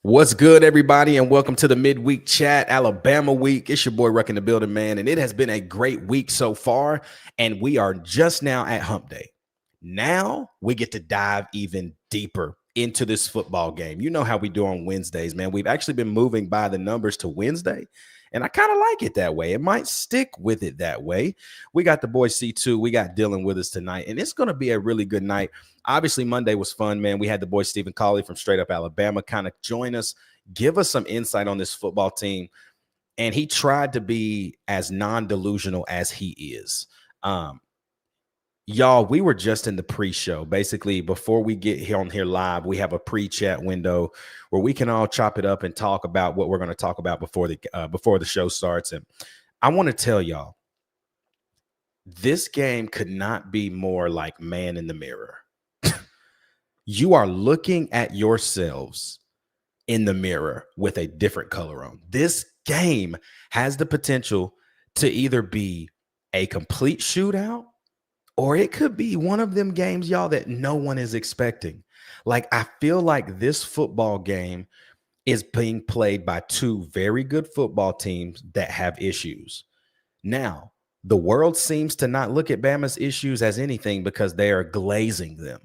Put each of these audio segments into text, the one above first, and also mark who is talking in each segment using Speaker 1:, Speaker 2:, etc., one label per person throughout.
Speaker 1: What's good, everybody, and welcome to the Midweek Chat, Alabama Week. It's your boy, Rucking the Building, man, and it has been a great week so far, and we are just now at Hump Day. Now we get to dive even deeper into this football game. You know how we do on Wednesdays, man. We've actually been moving by the numbers to Wednesday, and I kind of like it that way. It might stick with it that way. We got the boy C2. We got Dylan with us tonight, and it's going to be a really good night. Obviously, Monday was fun, man. We had the boy Stephen Colley from Straight Up Alabama kind of join us, give us some insight on this football team. And he tried to be as non-delusional as he is. Y'all, we were just in the pre-show. Basically, before we get here on here live, we have a pre-chat window where we can all chop it up and talk about what we're going to talk about before the show starts. And I want to tell y'all, this game could not be more like man in the mirror. You are looking at yourselves in the mirror with a different color on. This game has the potential to either be a complete shootout or it could be one of them games, y'all, that no one is expecting. Like, I feel like this football game is being played by two very good football teams that have issues. Now, the world seems to not look at Bama's issues as anything because they are glazing them.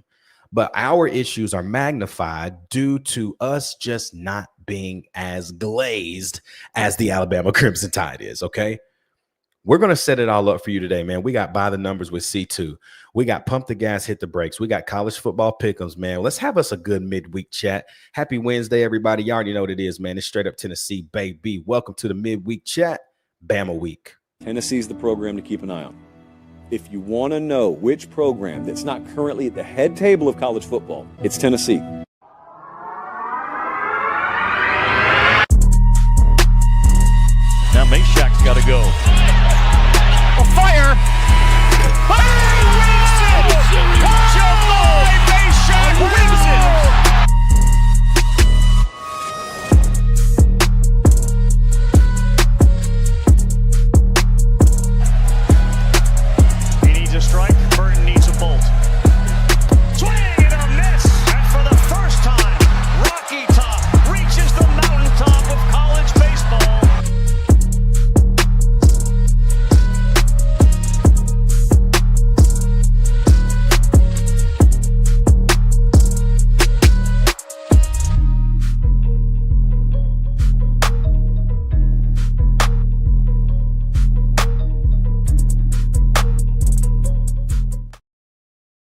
Speaker 1: But our issues are magnified due to us just not being as glazed as the Alabama Crimson Tide is, okay? We're going to set it all up for you today, man. We got By the Numbers with C2. We got Pump the Gas, Hit the Brakes. We got college football pick'ems, man. Let's have us a good midweek chat. Happy Wednesday, everybody. You already know what it is, man. It's Straight Up Tennessee, baby. Welcome to the midweek chat, Bama Week.
Speaker 2: Tennessee's the program to keep an eye on. If you want to know which program that's not currently at the head table of college football, it's Tennessee.
Speaker 3: Now Mashak's got to go. A fire! Fire! Jamaal Mashak wins it! A strike, Burton needs a bolt. Swing and a miss, and for the first time, Rocky Top reaches the mountaintop of college baseball.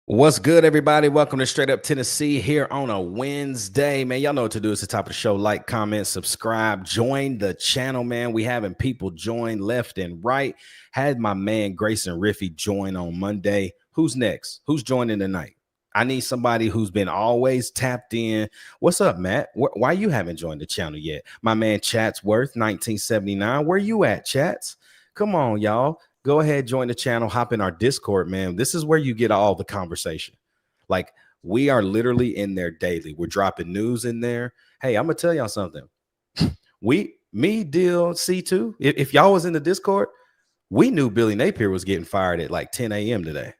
Speaker 1: What's good, everybody? Welcome to Straight Up Tennessee here on a Wednesday, man. Y'all know what to do. It's the top of the show. Like, comment, subscribe, join the channel, man. We having people join left and right. Had my man Grayson Riffey join on Monday. Who's next? Who's joining tonight? I need somebody who's been always tapped in. What's up, Matt? Why you haven't joined the channel yet? My man Chatsworth, 1979. Where you at, Chats? Come on, y'all. Go ahead, join the channel, hop in our Discord, man. This is where you get all the conversation. Like, we are literally in there daily. We're dropping news in there. Hey, I'm going to tell y'all something. Deal, C2, if y'all was in the Discord, we knew Billy Napier was getting fired at like 10 a.m. today.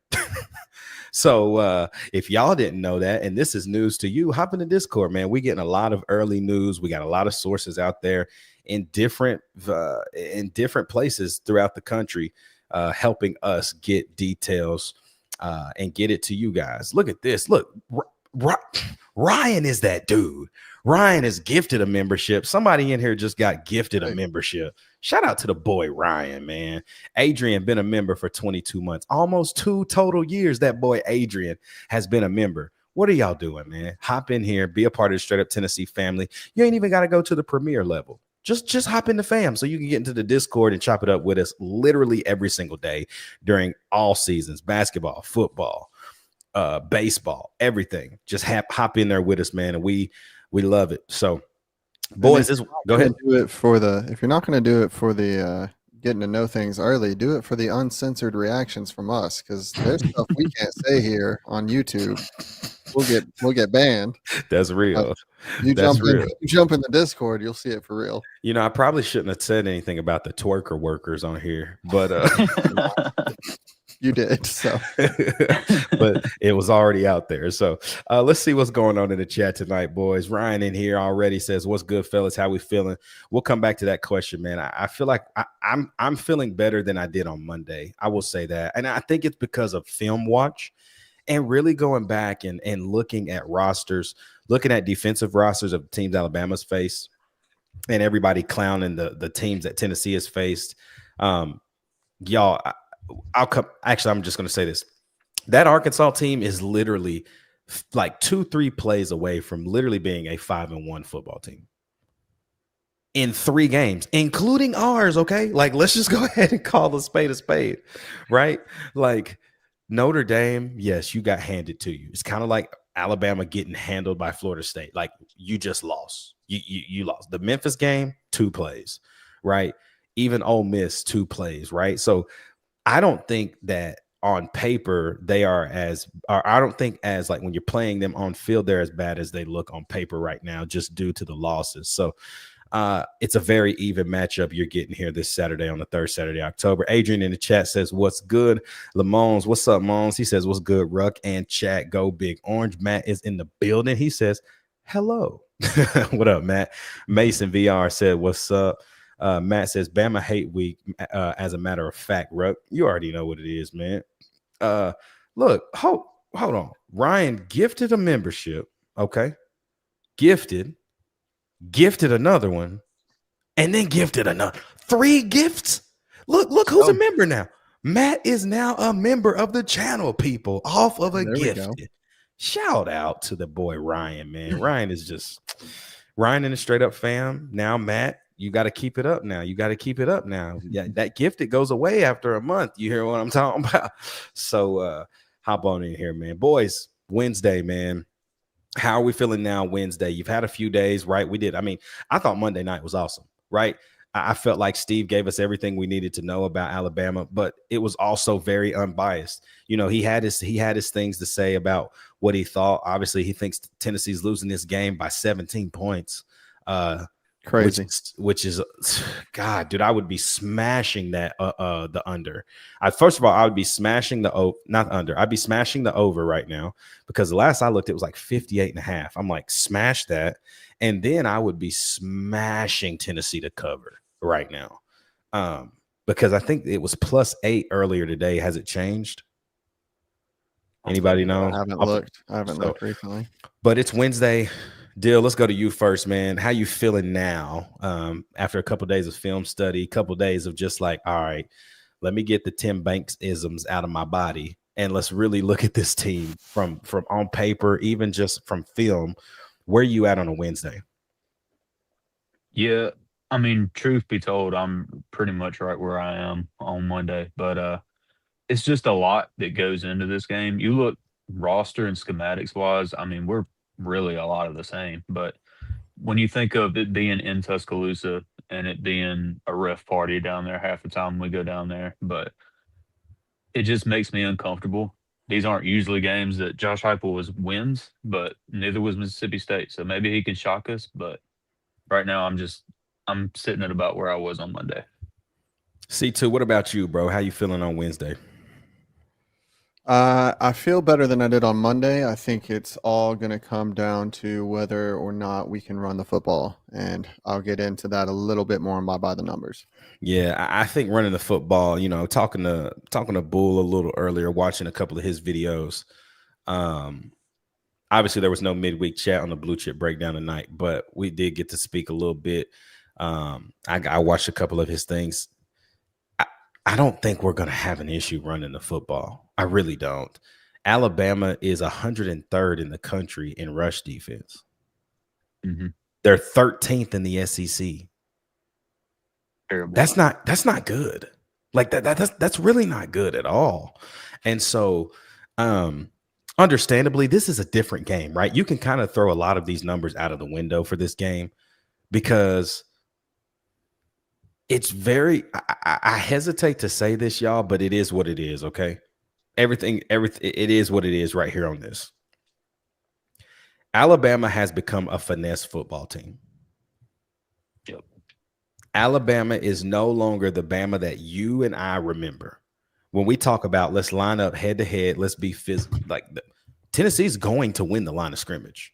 Speaker 1: So if y'all didn't know that, and this is news to you, hop in the Discord, man. We getting a lot of early news. We got a lot of sources out there in different places throughout the country. Helping us get details and get it to you guys. Look at this. Look, Ryan is that dude. Ryan is gifted a membership. Somebody in here just got gifted a membership. Shout out to the boy Ryan, man. Adrian been a member for 22 months. Almost 2 total years that boy Adrian has been a member. What are y'all doing, man? Hop in here. Be a part of the Straight Up Tennessee family. You ain't even got to go to the premier level. Just hop in the fam so you can get into the Discord and chop it up with us literally every single day during all seasons, basketball, football, baseball, everything. Just hop in there with us, man, and we love it. So, boys, go ahead.
Speaker 4: Do it for if you're not going to do it for the getting to know things early, do it for the uncensored reactions from us, because there's stuff we can't say here on YouTube. We'll get banned.
Speaker 1: That's real.
Speaker 4: You jump in the Discord, you'll see it for real.
Speaker 1: You know, I probably shouldn't have said anything about the twerker workers on here, but
Speaker 4: You did. So,
Speaker 1: but it was already out there. So let's see what's going on in the chat tonight, boys. Ryan in here already says, "What's good, fellas? How we feeling?" We'll come back to that question, man. I feel like I'm feeling better than I did on Monday. I will say that, and I think it's because of film watch and really going back and looking at rosters, looking at defensive rosters of teams Alabama's faced, and everybody clowning the teams that Tennessee has faced. Y'all, I'll come. Actually, I'm just going to say this. That Arkansas team is literally like 2-3 plays away from literally being a 5-1 football team in 3 games, including ours. Okay. Like, let's just go ahead and call a spade, right? Like Notre Dame. Yes, you got handed to you. It's kind of like Alabama getting handled by Florida State. Like, you just lost. You lost. The Memphis game, 2 plays, right? Even Ole Miss, 2 plays, right? So I don't think that on paper they are I don't think as like when you're playing them on field, they're as bad as they look on paper right now, just due to the losses. So it's a very even matchup you're getting here this Saturday on the 3rd Saturday, October. Adrian in the chat says, "What's good?" Lamons, what's up, Mons? He says, "What's good?" Ruck and chat, go big orange. Matt is in the building. He says, "Hello." What up, Matt? Mason VR said, "What's up?" Matt says, "Bama hate week." As a matter of fact, Ruck, you already know what it is, man. Look, hold on. Ryan gifted a membership. Okay. Gifted another one, and then gifted another 3 gifts. Look who's a member now. Matt is now a member of the channel, people, off of a gift. Shout out to the boy Ryan, man. Ryan is just Ryan in the straight up fam. Now, Matt, you got to keep it up now. Yeah, that gift, it goes away after a month. You hear what I'm talking about? So hop on in here, man. Boys, Wednesday, man. How are we feeling now Wednesday? You've had a few days, right? We did. I mean, I thought Monday night was awesome, right? I felt like Steve gave us everything we needed to know about Alabama, but it was also very unbiased. You know, he had his things to say about what he thought. Obviously, he thinks Tennessee's losing this game by 17 points.
Speaker 4: Crazy.
Speaker 1: Which is God, dude, I would be smashing that the under. First of all, I would be smashing I'd be smashing the over right now, because the last I looked, it was like 58.5. I'm like, smash that. And then I would be smashing Tennessee to cover right now. Because I think it was +8 earlier today. Has it changed? Anybody know?
Speaker 4: I haven't looked recently.
Speaker 1: But it's Wednesday. Dill, let's go to you first, man. How you feeling now after a couple of days of film study, a couple of days of just like, all right, let me get the Tim Banks isms out of my body, and let's really look at this team from on paper, even just from film. Where you at on a Wednesday?
Speaker 5: Yeah, I mean, truth be told, I'm pretty much right where I am on Monday, but it's just a lot that goes into this game. You look roster and schematics wise, I mean, we're really a lot of the same, but when you think of it being in Tuscaloosa and it being a ref party down there half the time we go down there, but it just makes me uncomfortable. These aren't usually games that Josh Heupel wins, but neither was Mississippi State. So maybe he can shock us, but right now I'm sitting at about where I was on Monday.
Speaker 1: C2, what about you, bro? How you feeling on Wednesday?
Speaker 4: I feel better than I did on Monday. I think it's all going to come down to whether or not we can run the football, and I'll get into that a little bit more by the numbers.
Speaker 1: Yeah, I think running the football, you know, talking to Bull a little earlier, watching a couple of his videos. Obviously there was no midweek chat on the Blue Chip Breakdown tonight, but we did get to speak a little bit. I watched a couple of his things. I don't think we're going to have an issue running the football. I really don't. Alabama is 103rd in the country in rush defense.
Speaker 5: Mm-hmm.
Speaker 1: They're 13th in the SEC.
Speaker 5: Terrible.
Speaker 1: That's not good. Like that's really not good at all. And so, understandably, this is a different game, right? You can kind of throw a lot of these numbers out of the window for this game, because it's very, I hesitate to say this, y'all, but it is what it is. Okay. Everything, it is what it is right here on this. Alabama has become a finesse football team. Alabama is no longer the Bama that you and I remember. when we talk about let's line up head to head, let's be physical. Tennessee's going to win the line of scrimmage.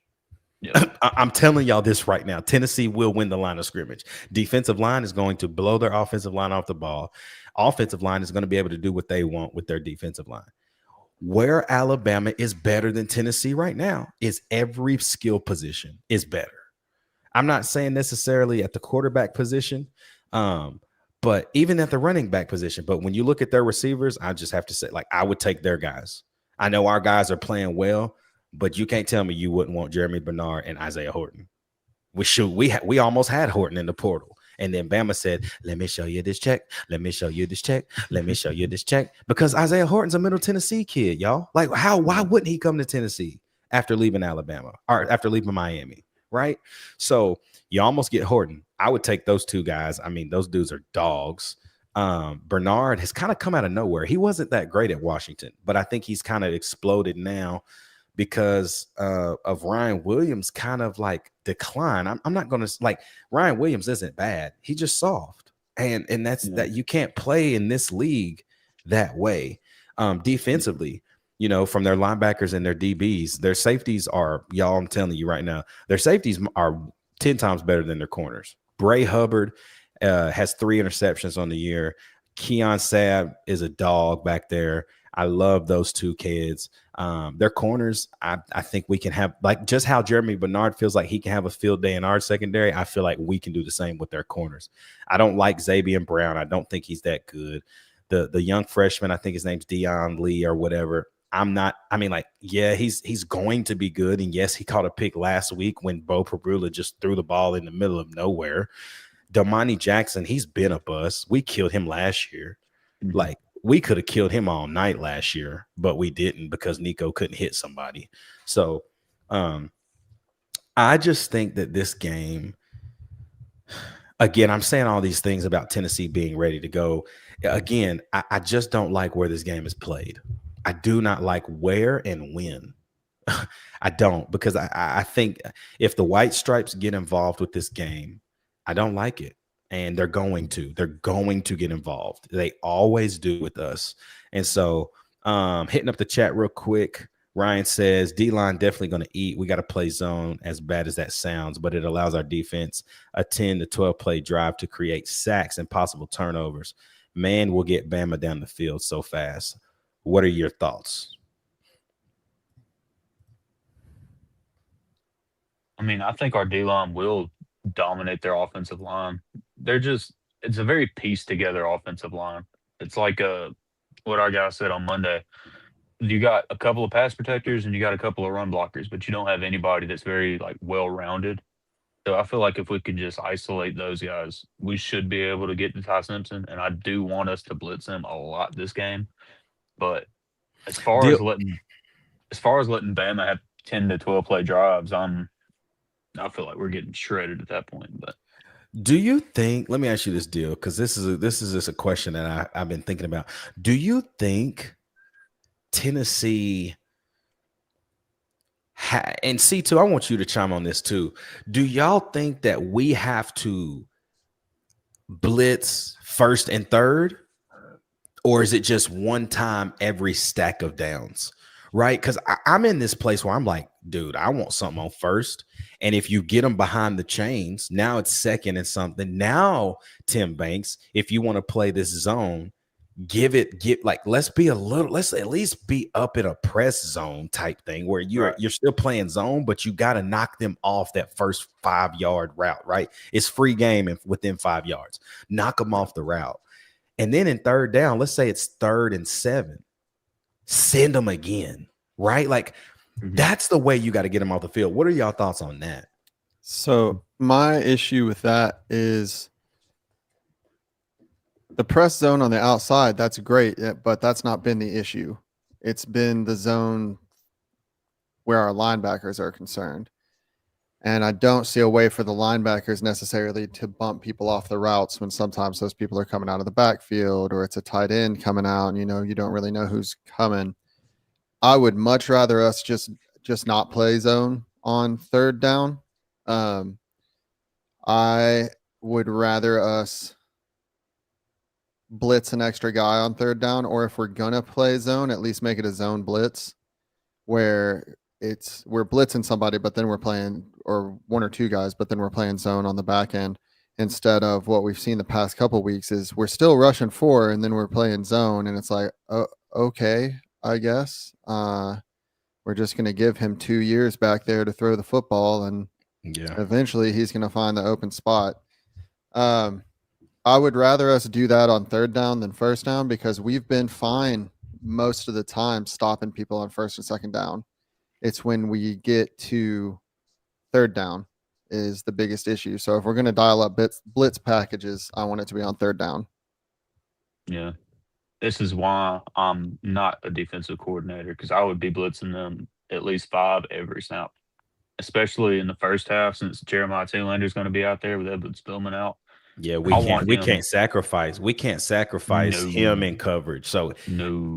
Speaker 5: Yep.
Speaker 1: I'm telling y'all this right now. Tennessee will win the line of scrimmage. Defensive line is going to blow their offensive line off the ball. Offensive line is going to be able to do what they want with their defensive line. Where Alabama is better than Tennessee right now is every skill position is better. I'm not saying necessarily at the quarterback position, but even at the running back position. But when you look at their receivers, I just have to say, I would take their guys. I know our guys are playing well, but you can't tell me you wouldn't want Jeremy Bernard and Isaiah Horton. We almost had Horton in the portal. And then Bama said, let me show you this check. Let me show you this check. Let me show you this check. Because Isaiah Horton's a Middle Tennessee kid, y'all. Why wouldn't he come to Tennessee after leaving Alabama or after leaving Miami, right? So you almost get Horton. I would take those two guys. I mean, those dudes are dogs. Bernard has kind of come out of nowhere. He wasn't that great at Washington, but I think he's kind of exploded now because of Ryan Williams kind of decline. I'm not going to Ryan Williams isn't bad. He's just soft. And that's that you can't play in this league that way. Defensively, from their linebackers and their DBs, their safeties are, y'all, I'm telling you right now, their safeties are 10 times better than their corners. Bray Hubbard has 3 interceptions on the year. Keon Sabb is a dog back there. I love those two kids. Their corners, I think we can have, just how Jeremy Bernard feels like he can have a field day in our secondary, I feel like we can do the same with their corners. I don't like Xavier Brown. I don't think he's that good. The young freshman, I think his name's Deion Lee or whatever. He's going to be good. And yes, he caught a pick last week when Bo Prabula just threw the ball in the middle of nowhere. Damani Jackson, he's been a bust. We killed him last year.
Speaker 5: Mm-hmm.
Speaker 1: We could have killed him all night last year, but we didn't because Nico couldn't hit somebody. So I just think that this game, again, I'm saying all these things about Tennessee being ready to go. Again, I just don't like where this game is played. I do not like where and when. I don't, because I think if the White Stripes get involved with this game, I don't like it. And they're going to get involved. They always do with us. And so hitting up the chat real quick. Ryan says, D-line definitely going to eat. We got to play zone, as bad as that sounds, but it allows our defense a 10 to 12 play drive to create sacks and possible turnovers. Man, we'll get Bama down the field so fast. What are your thoughts?
Speaker 5: I mean, I think our D-line will dominate their offensive line. It's a very pieced together offensive line. It's like what our guy said on Monday. You got a couple of pass protectors and you got a couple of run blockers, but you don't have anybody that's very well-rounded. So I feel like if we could just isolate those guys, we should be able to get to Ty Simpson. And I do want us to blitz him a lot this game. But as far as letting Bama have 10 to 12 play drives, I feel like we're getting shredded at that point. But
Speaker 1: do you think? Let me ask you this deal, because this is just a question that I've been thinking about. Do you think Tennessee and C2? I want you to chime on this too. Do y'all think that we have to blitz first and third, or is it just one time every stack of downs? Right? Because I'm in this place where I'm like, dude, I want something on first. And if you get them behind the chains, now it's second and something. Now, Tim Banks, if you want to play this zone, let's at least be up in a press zone type thing where you're still playing zone, but you got to knock them off that first 5-yard route, right? It's free game and within 5 yards. Knock them off the route. And then in third down, let's say it's 3rd and 7. Send them again, right? That's the way you got to get them off the field. What are y'all thoughts on that?
Speaker 4: So my issue with that is the press zone on the outside. That's great, but that's not been the issue. It's been the zone where our linebackers are concerned. And I don't see a way for the linebackers necessarily to bump people off the routes when sometimes those people are coming out of the backfield or it's a tight end coming out and, you don't really know who's coming. I would much rather us just not play zone on third down. I would rather us blitz an extra guy on third down, or if we're gonna play zone, at least make it a zone blitz where we're blitzing somebody, but then we're playing, or one or two guys, but then we're playing zone on the back end, instead of what we've seen the past couple weeks is we're still rushing four and then we're playing zone, and it's like, oh, okay, I guess we're just going to give him 2 years back there to throw the football, and eventually he's going to find the open spot. I would rather us do that on third down than first down, because we've been fine most of the time stopping people on first and second down. It's when we get to third down is the biggest issue. So if we're going to dial up blitz packages, I want it to be on third down.
Speaker 5: Yeah. This is why I'm not a defensive coordinator, because I would be blitzing them at least 5 every snap, especially in the first half, since Jeremiah Taylor is going to be out there with Edward Spillman out.
Speaker 1: Yeah, we can't sacrifice him in coverage. So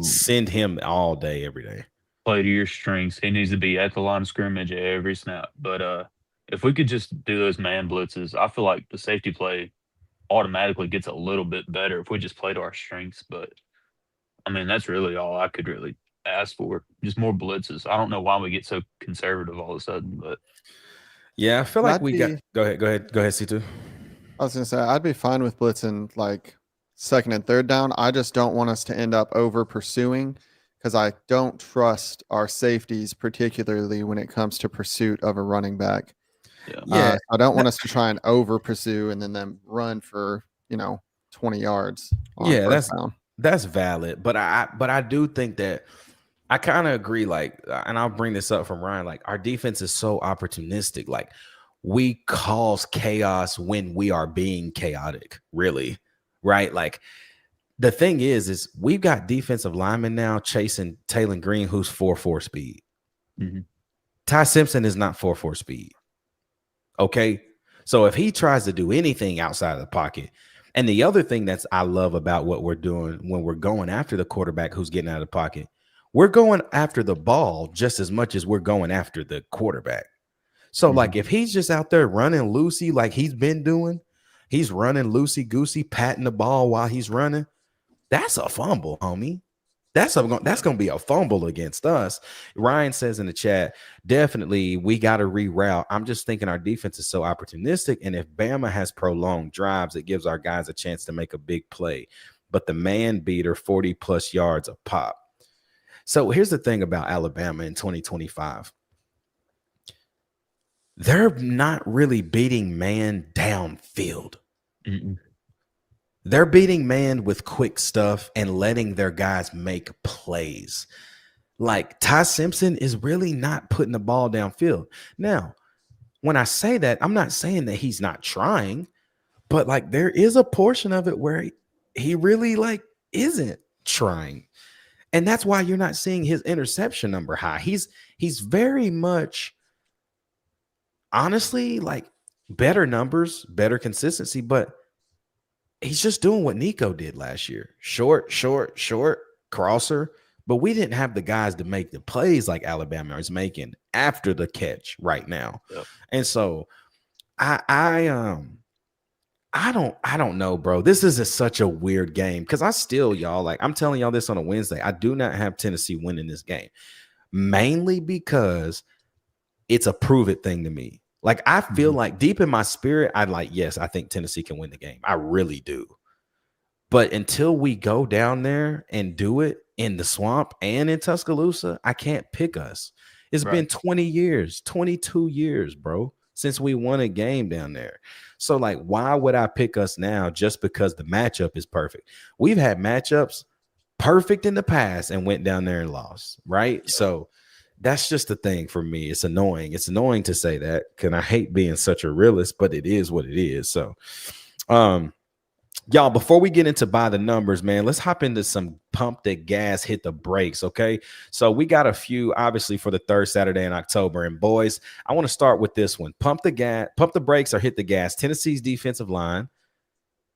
Speaker 1: send him all day, every day.
Speaker 5: Play to your strengths. He needs to be at the line of scrimmage every snap. But if we could just do those man blitzes, I feel like the safety play automatically gets a little bit better if we just play to our strengths. But I mean, that's really all I could really ask for. Just more blitzes. I don't know why we get so conservative all of a sudden, but
Speaker 1: yeah, I feel like go ahead, C2.
Speaker 4: I was going to say, I'd be fine with blitzing like second and third down. I just don't want us to end up over pursuing, because I don't trust our safeties, particularly when it comes to pursuit of a running back. Yeah. I don't want us to try and over pursue and then them run for 20 yards.
Speaker 1: That's valid, but I do think that I kind of agree. Like, and I'll bring this up from Ryan. Like, our defense is so opportunistic. Like, we cause chaos when we are being chaotic, really, right? Like, the thing is we've got defensive linemen now chasing Taylor Green, who's 4.4 speed.
Speaker 5: Mm-hmm.
Speaker 1: Ty Simpson is not 4.4 speed. Okay. So if he tries to do anything outside of the pocket, and the other thing that's I love about what we're doing when we're going after the quarterback who's getting out of the pocket, we're going after the ball just as much as we're going after the quarterback. So like if he's just out there running loosey like he's been doing, he's running loosey-goosey, patting the ball while he's running, that's a fumble, homie. That's going to be a fumble against us. Ryan says in the chat, definitely we got to reroute. I'm just thinking our defense is so opportunistic, and if Bama has prolonged drives, it gives our guys a chance to make a big play. But the man beater, 40-plus yards a pop. So here's the thing about Alabama in 2025. They're not really beating man downfield.
Speaker 5: Mm-mm.
Speaker 1: They're beating man with quick stuff and letting their guys make plays. Like, Ty Simpson is really not putting the ball downfield. Now, when I say that, I'm not saying that he's not trying, but like there is a portion of it where he really like isn't trying. And that's why you're not seeing his interception number high. He's very much, honestly, like better numbers, better consistency, but he's just doing what Nico did last year. Short, crosser. But we didn't have the guys to make the plays like Alabama is making after the catch right now.
Speaker 5: Yep.
Speaker 1: And so I don't know, bro. This is such a weird game because I still, y'all, like I'm telling y'all this on a Wednesday. I do not have Tennessee winning this game, mainly because it's a prove it thing to me. Like I feel like deep in my spirit, I'd like, yes, I think Tennessee can win the game. I really do. But until we go down there and do it in the swamp and in Tuscaloosa, I can't pick us. It's been 20 years, 22 years, bro, since we won a game down there. So, like, why would I pick us now just because the matchup is perfect? We've had matchups perfect in the past and went down there and lost, right? Yeah. So that's just the thing for me. It's annoying. It's annoying to say that because I hate being such a realist, but it is what it is. So, y'all, before we get into by the numbers, man, let's hop into some pump the gas, hit the brakes, okay? So we got a few, obviously, for the third Saturday in October. And, boys, I want to start with this one. Pump the brakes or hit the gas. Tennessee's defensive line,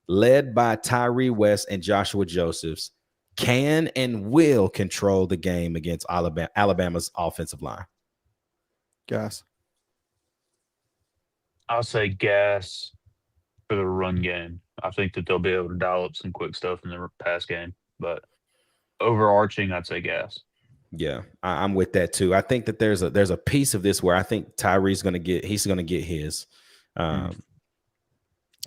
Speaker 1: led by Tyree West and Joshua Josephs, can and will control the game against Alabama's offensive line.
Speaker 4: Gas.
Speaker 5: I'll say gas for the run game. I think that they'll be able to dial up some quick stuff in the pass game. But overarching, I'd say gas.
Speaker 1: Yeah, I'm with that too. I think that there's a piece of this where I think Tyree's going to get his.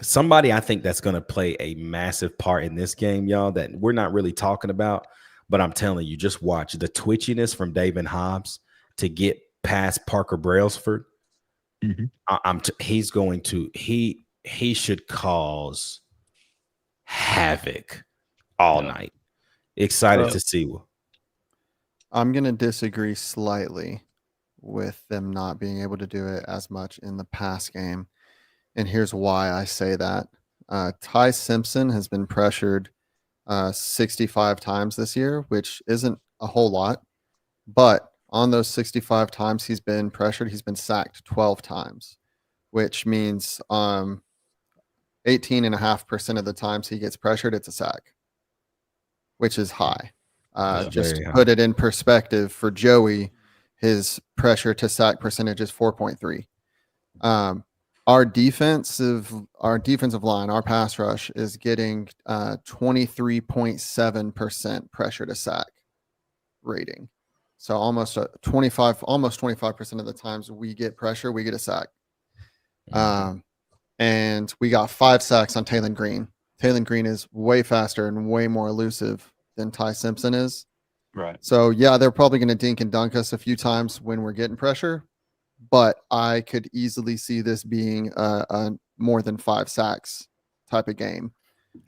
Speaker 1: Somebody I think that's going to play a massive part in this game, y'all, that we're not really talking about, but I'm telling you, just watch the twitchiness from David Hobbs to get past Parker Brailsford. He's going to he should cause havoc all night. Excited to see.
Speaker 4: I'm going to disagree slightly with them not being able to do it as much in the pass game. And here's why I say that. Ty Simpson has been pressured 65 times this year, which isn't a whole lot. But on those 65 times he's been pressured, he's been sacked 12 times, which means 18.5% of the times he gets pressured, it's a sack, which is high. Just to put it in perspective for Joey, his pressure to sack percentage is 4.3. Our defensive line, our pass rush is getting 23.7% pressure to sack rating. So almost 25% of the times we get pressure, we get a sack. And we got 5 sacks on Taylon Green. Taylon Green is way faster and way more elusive than Ty Simpson is.
Speaker 5: Right.
Speaker 4: So, yeah, they're probably going to dink and dunk us a few times when we're getting pressure, but I could easily see this being a more than 5 sacks type of game.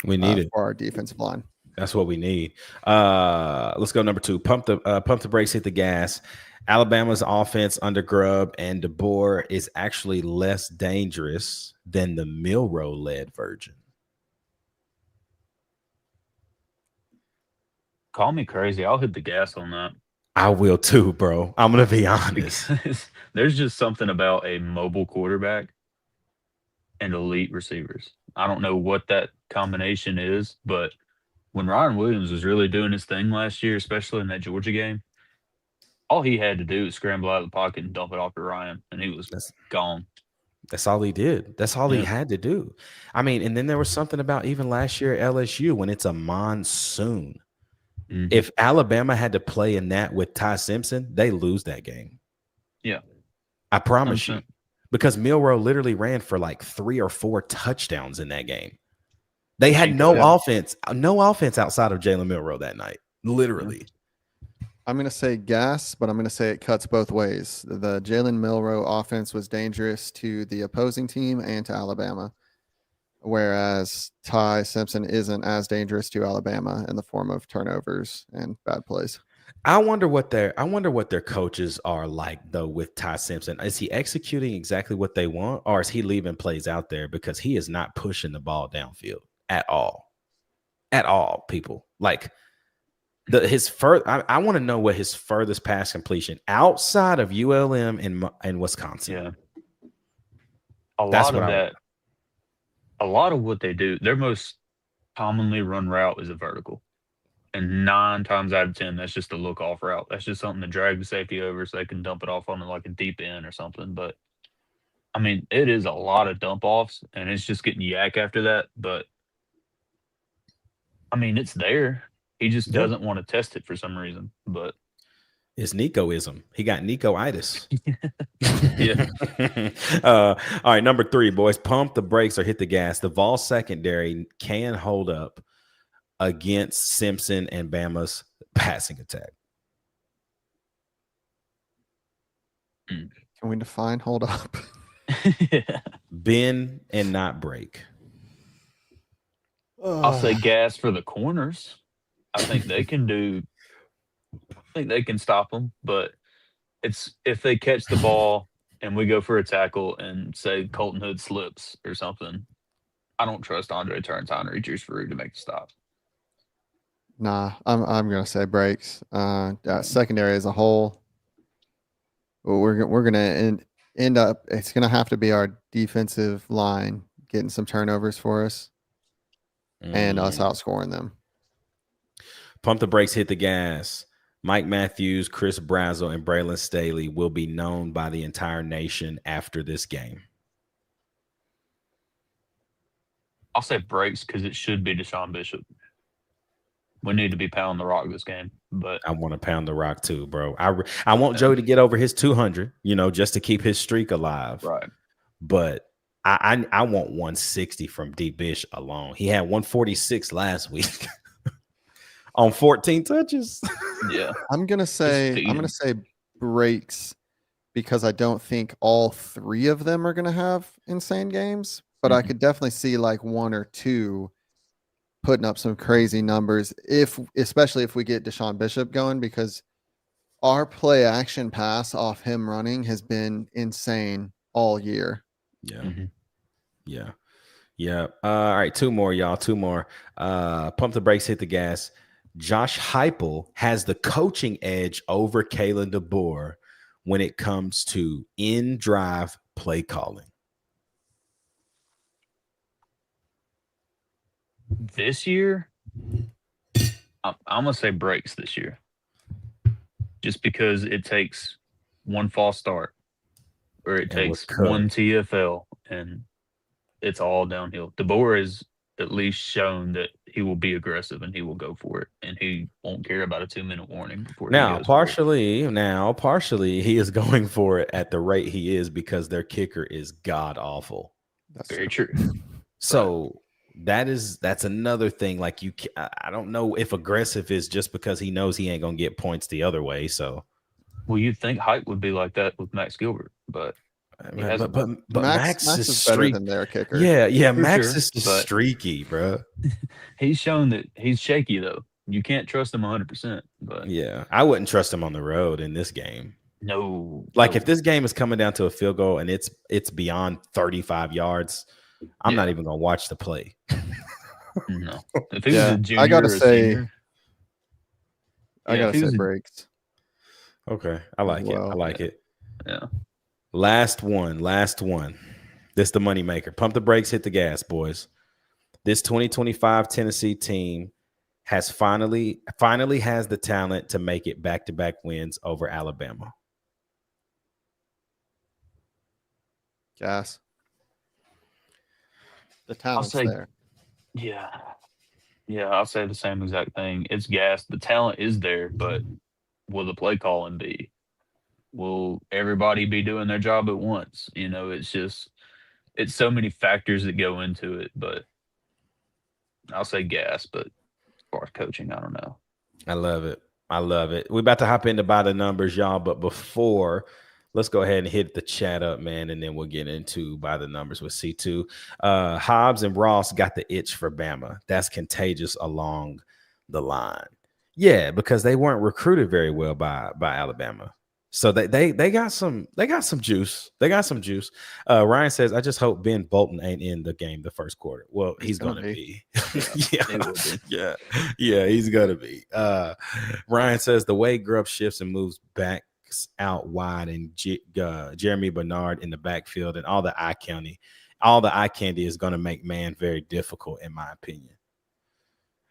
Speaker 1: We need it
Speaker 4: for our defensive line.
Speaker 1: That's what we need. Let's go number 2. Pump the brakes, hit the gas. Alabama's offense under Grubb and DeBoer is actually less dangerous than the Milroe-led version.
Speaker 5: Call me crazy. I'll hit the gas on that.
Speaker 1: I will too, bro. I'm going to be honest.
Speaker 5: Because there's just something about a mobile quarterback and elite receivers. I don't know what that combination is, but when Ryan Williams was really doing his thing last year, especially in that Georgia game, all he had to do was scramble out of the pocket and dump it off to Ryan, and he was gone.
Speaker 1: That's all he did. That's all he had to do. I mean, and then there was something about even last year at LSU when it's a monsoon. If Alabama had to play in that with Ty Simpson, they lose that game.
Speaker 5: Yeah.
Speaker 1: I promise you. Because Milroe literally ran for like 3 or 4 touchdowns in that game. They had no offense outside of Jalen Milroe that night. Literally.
Speaker 4: I'm going to say gas, but I'm going to say it cuts both ways. The Jalen Milroe offense was dangerous to the opposing team and to Alabama, whereas Ty Simpson isn't as dangerous to Alabama in the form of turnovers and bad plays.
Speaker 1: I wonder what their coaches are like though with Ty Simpson. Is he executing exactly what they want, or is he leaving plays out there because he is not pushing the ball downfield at all? At all, people. Like I want to know what his furthest pass completion outside of ULM and Wisconsin.
Speaker 5: Yeah. A lot of what they do, their most commonly run route is a vertical. And 9 times out of 10, that's just a look off route. That's just something to drag the safety over so they can dump it off on like a deep end or something. But I mean, it is a lot of dump offs and it's just getting yak after that. But I mean, it's there. He just doesn't want to test it for some reason. But
Speaker 1: it's Nicoism. He got Nico-itis.
Speaker 5: Yeah.
Speaker 1: All right, number 3, boys. Pump the brakes or hit the gas. The Vols secondary can hold up against Simpson and Bama's passing attack.
Speaker 4: Can we define hold up?
Speaker 1: Bend and not break.
Speaker 5: I'll say gas for the corners. I think they can stop them, but it's if they catch the ball and we go for a tackle and say Colton Hood slips or something, I don't trust Andre Turntine or Juice Farouk to make the stop.
Speaker 4: Nah, I'm gonna say breaks. Secondary as a whole, we're gonna end up. It's gonna have to be our defensive line getting some turnovers for us, and us outscoring them.
Speaker 1: Pump the brakes, hit the gas. Mike Matthews, Chris Brazzell, and Braylon Staley will be known by the entire nation after this game.
Speaker 5: I'll say breaks because it should be Deshaun Bishop. We need to be pounding the rock this game, but
Speaker 1: I want to pound the rock too, bro. I want Joey to get over his 200, just to keep his streak alive.
Speaker 5: right.
Speaker 1: But I want 160 from D Bish alone. He had 146 last week on 14 touches.
Speaker 5: Yeah.
Speaker 4: I'm gonna say breaks because I don't think all three of them are gonna have insane games, but I could definitely see like one or two putting up some crazy numbers, especially if we get Deshaun Bishop going, because our play action pass off him running has been insane all year.
Speaker 1: Yeah. All right, two more, y'all. Two more. Pump the brakes, hit the gas. Josh Heupel has the coaching edge over Kalen DeBoer when it comes to in-drive play calling.
Speaker 5: This year, I'm going to say breaks this year. Just because it takes one false start or it takes one TFL and it's all downhill. DeBoer has at least shown that he will be aggressive and he will go for it and he won't care about a 2-minute warning before
Speaker 1: Now, partially he is going for it at the rate he is because their kicker is god awful.
Speaker 5: That's very true.
Speaker 1: So that's another thing. Like I don't know if aggressive is just because he knows he ain't gonna get points the other way. So,
Speaker 5: well, you'd think Hype would be like that with Max Gilbert, but
Speaker 1: Max is
Speaker 4: better than their kicker.
Speaker 1: Yeah, Max is streaky, bro.
Speaker 5: He's shown that he's shaky though. You can't trust him 100%. But
Speaker 1: yeah, I wouldn't trust him on the road in this game.
Speaker 5: No,
Speaker 1: if this game is coming down to a field goal and it's beyond 35 yards. I'm not even gonna watch the play.
Speaker 5: No, if he was a junior,
Speaker 4: I gotta say breaks.
Speaker 1: Okay, I like it. I like it.
Speaker 5: Yeah.
Speaker 1: Last one. This the money maker. Pump the brakes, hit the gas, boys. This 2025 Tennessee team has finally has the talent to make it back-to-back wins over Alabama.
Speaker 4: Gas. The talent's there.
Speaker 5: Yeah, I'll say the same exact thing. It's gas. The talent is there, but will the play calling be? Will everybody be doing their job at once? It's so many factors that go into it, but I'll say gas, but as far as coaching, I don't know.
Speaker 1: I love it. We're about to hop into by the numbers, y'all, but before, let's go ahead and hit the chat up, man, and then we'll get into by the numbers with C2. Hobbs and Ross got the itch for Bama. That's contagious along the line. Yeah, because they weren't recruited very well by Alabama. So they got some juice. Ryan says, I just hope Ben Bolton ain't in the game the first quarter. Well, he's gonna be. Yeah, he's gonna be. Ryan says the way Grubb shifts and moves back out wide and Jeremy Bernard in the backfield and all the eye candy is going to make man very difficult, in my opinion.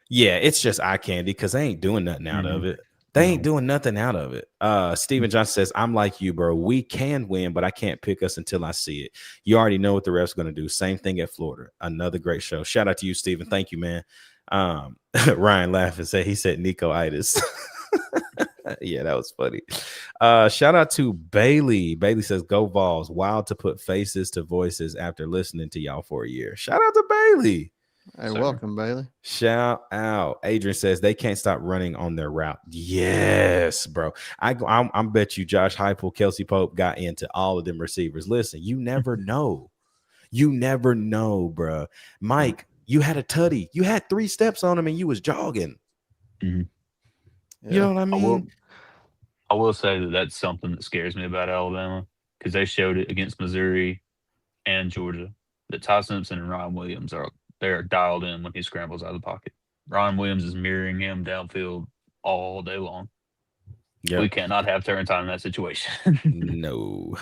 Speaker 1: Yeah, it's just eye candy because they ain't doing nothing out of it. Steven Johnson says, I'm like you, bro. We can win, but I can't pick us until I see it. You already know what the ref's going to do. Same thing at Florida. Another great show. Shout out to you, Steven. Thank you, man. Ryan laughed and said he said Nico-itis. Yeah, that was funny. Shout out to Bailey. Bailey says, go Vols. Wild to put faces to voices after listening to y'all for a year. Shout out to Bailey.
Speaker 4: Hey, welcome, Bailey.
Speaker 1: Shout out. Adrian says they can't stop running on their route. Yes, bro. I bet you Josh Heupel, Kelsey Pope got into all of them receivers. Listen, you never know. Bro. Mike, you had a tutty. You had 3 steps on him and you was jogging.
Speaker 5: Mm-hmm.
Speaker 1: You know what I mean?
Speaker 5: I will say that that's something that scares me about Alabama because they showed it against Missouri and Georgia that Ty Simpson and Ryan Williams are dialed in when he scrambles out of the pocket. Ryan Williams is mirroring him downfield all day long. Yep. We cannot have turn time in that situation.
Speaker 1: No.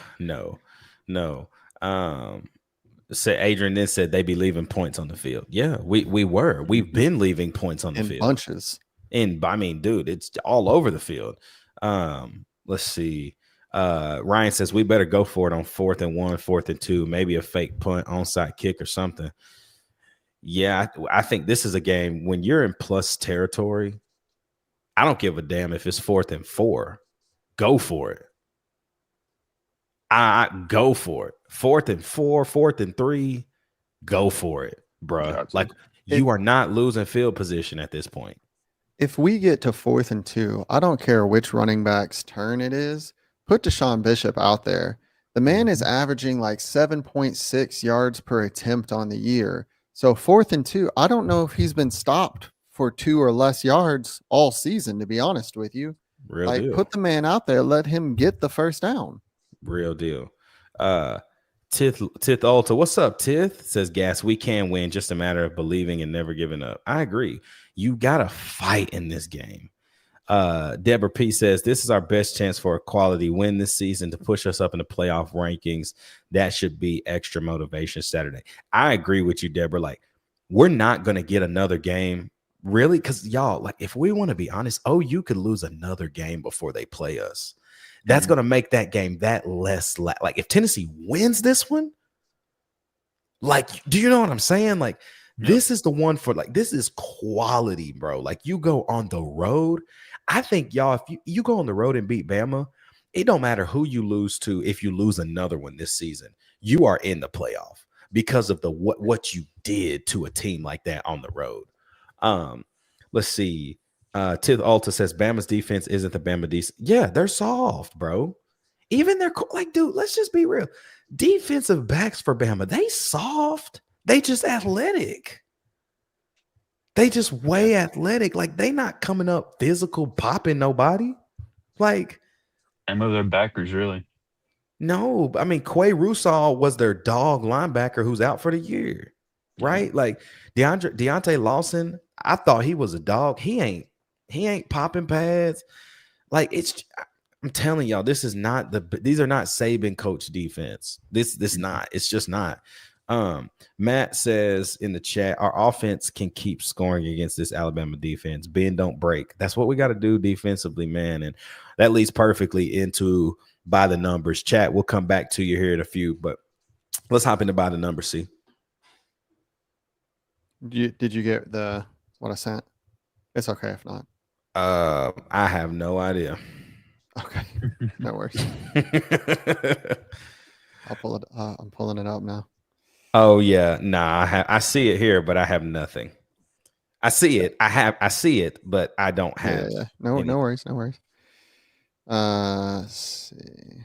Speaker 1: Adrian then said they be leaving points on the field. Yeah, we were. We've been leaving points on the field.
Speaker 4: Bunches.
Speaker 1: Dude, it's all over the field. Let's see. Ryan says we better go for it on 4th and 1, 4th and 2, maybe a fake punt, onside kick or something. Yeah, I think this is a game when you're in plus territory. I don't give a damn if it's 4th and 4. Go for it. I go for it. 4th and 4, 4th and 3. Go for it, bruh.
Speaker 5: Gotcha.
Speaker 1: Like you are not losing field position at this point.
Speaker 4: If we get to 4th and 2, I don't care which running back's turn it is. Put Deshaun Bishop out there. The man is averaging like 7.6 yards per attempt on the year. So 4th and 2, I don't know if he's been stopped for 2 or less yards all season, to be honest with you.
Speaker 1: Real deal.
Speaker 4: Put the man out there, let him get the first down.
Speaker 1: Real deal. Tith Alta, what's up, Tith? Says Gas, we can win, just a matter of believing and never giving up. I agree. You gotta fight in this game. Deborah P says this is our best chance for a quality win this season to push us up in the playoff rankings. That should be extra motivation Saturday. I agree with you, Deborah. Like, we're not gonna get another game, really, because y'all, like, if we want to be honest, you could lose another game before they play us. That's going to make that game that less like if Tennessee wins this one, like, do you know what I'm saying? Like, this is the one for like, this is quality, bro. Like, you go on the road. I think y'all, if you go on the road and beat Bama, it don't matter who you lose to. If you lose another one this season, you are in the playoff because of the what you did to a team like that on the road. Let's see. Tith Alta says Bama's defense isn't the Bama defense. Yeah, they're soft, bro. Even they're like, dude, let's just be real. Defensive backs for Bama, they soft. They just athletic. They just way athletic. Like, they not coming up physical, popping nobody. Like,
Speaker 5: and of their backers, really.
Speaker 1: No, I mean, Quay Rusall was their dog linebacker who's out for the year, right? Like, Deontay Lawson, I thought he was a dog. He ain't popping pads. Like, I'm telling y'all, these are not Saban coach defense. This not. It's just not. Matt says in the chat, our offense can keep scoring against this Alabama defense. Bend, don't break. That's what we got to do defensively, man. And that leads perfectly into by the numbers. Chat, we'll come back to you here in a few, but let's hop into by the numbers. See.
Speaker 4: Did you get what I sent? It's okay if not.
Speaker 1: I have no idea.
Speaker 4: Okay, no worries. I'll pull it. I'm pulling it up now.
Speaker 1: Oh yeah, nah. I see it here, but I have nothing. I see it. I see it, but I don't have.
Speaker 4: Yeah. No worries. No worries. Let's see.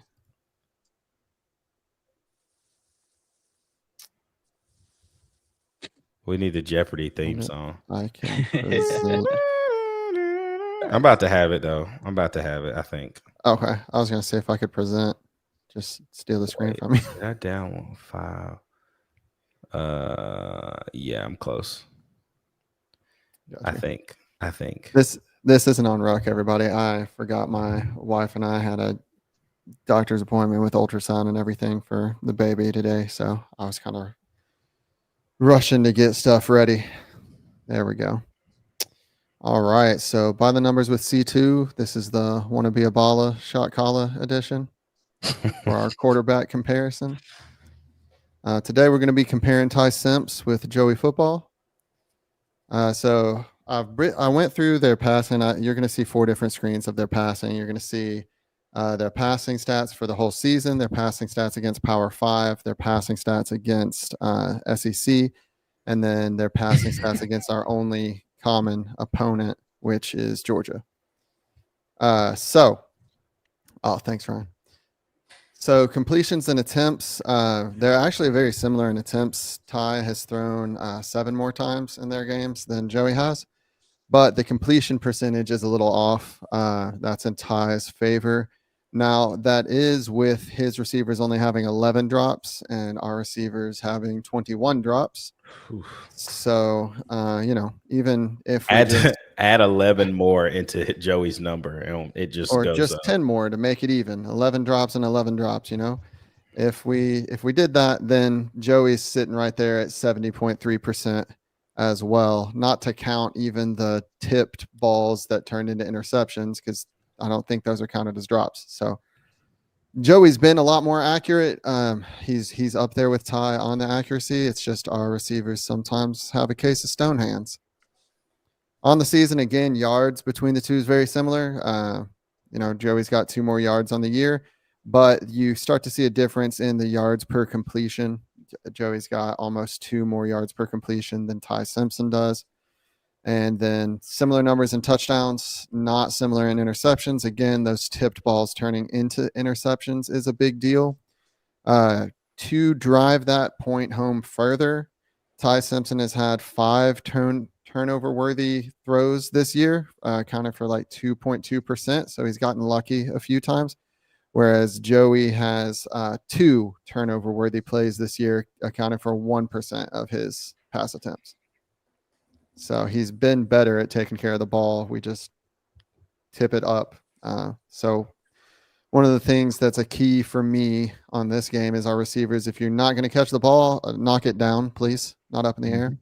Speaker 1: We need the Jeopardy theme song.
Speaker 4: I can present.
Speaker 1: I'm about to have it though. I think.
Speaker 4: Okay, I was gonna say if I could present, just steal the screen from me.
Speaker 1: That down file. Yeah, I'm close.
Speaker 4: Gotcha.
Speaker 1: I think
Speaker 4: this isn't on Ruck, everybody. I forgot my wife and I had a doctor's appointment with ultrasound and everything for the baby today, so I was kind of rushing to get stuff ready. There we go. All right, so by the numbers with C2, this is the wannabe Abala shot caller edition for our quarterback comparison. Today we're going to be comparing Ty Simps with Joey Football. So I went through their passing. You're going to see 4 different screens of their passing. You're going to see their passing stats for the whole season, their passing stats against Power 5, their passing stats against SEC, and then their passing stats against our only common opponent, which is Georgia. Thanks, Ryan. So completions and attempts, they're actually very similar in attempts. Ty has thrown 7 more times in their games than Joey has, but the completion percentage is a little off. That's in Ty's favor. Now, that is with his receivers only having 11 drops and our receivers having 21 drops. So, even if we
Speaker 1: add 11 more into Joey's number, it just goes
Speaker 4: just
Speaker 1: up.
Speaker 4: 10 more to make it even. 11 drops and 11 drops. If we did that, then Joey's sitting right there at 70.3% as well. Not to count even the tipped balls that turned into interceptions, because I don't think those are counted as drops. So Joey's been a lot more accurate. He's up there with Ty on the accuracy. It's just our receivers sometimes have a case of stone hands. On the season, again, yards between the two is very similar. Joey's got 2 more yards on the year, but you start to see a difference in the yards per completion. Joey's got almost 2 more yards per completion than Ty Simpson does. And then similar numbers in touchdowns, not similar in interceptions. Again, those tipped balls turning into interceptions is a big deal. To drive that point home further, Ty Simpson has had 5 turnover-worthy throws this year, accounted for like 2.2%. So he's gotten lucky a few times. Whereas Joey has 2 turnover-worthy plays this year, accounted for 1% of his pass attempts. So he's been better at taking care of the ball. We just tip it up. So one of the things that's a key for me on this game is our receivers. If you're not going to catch the ball, knock it down, please. Not up in the air.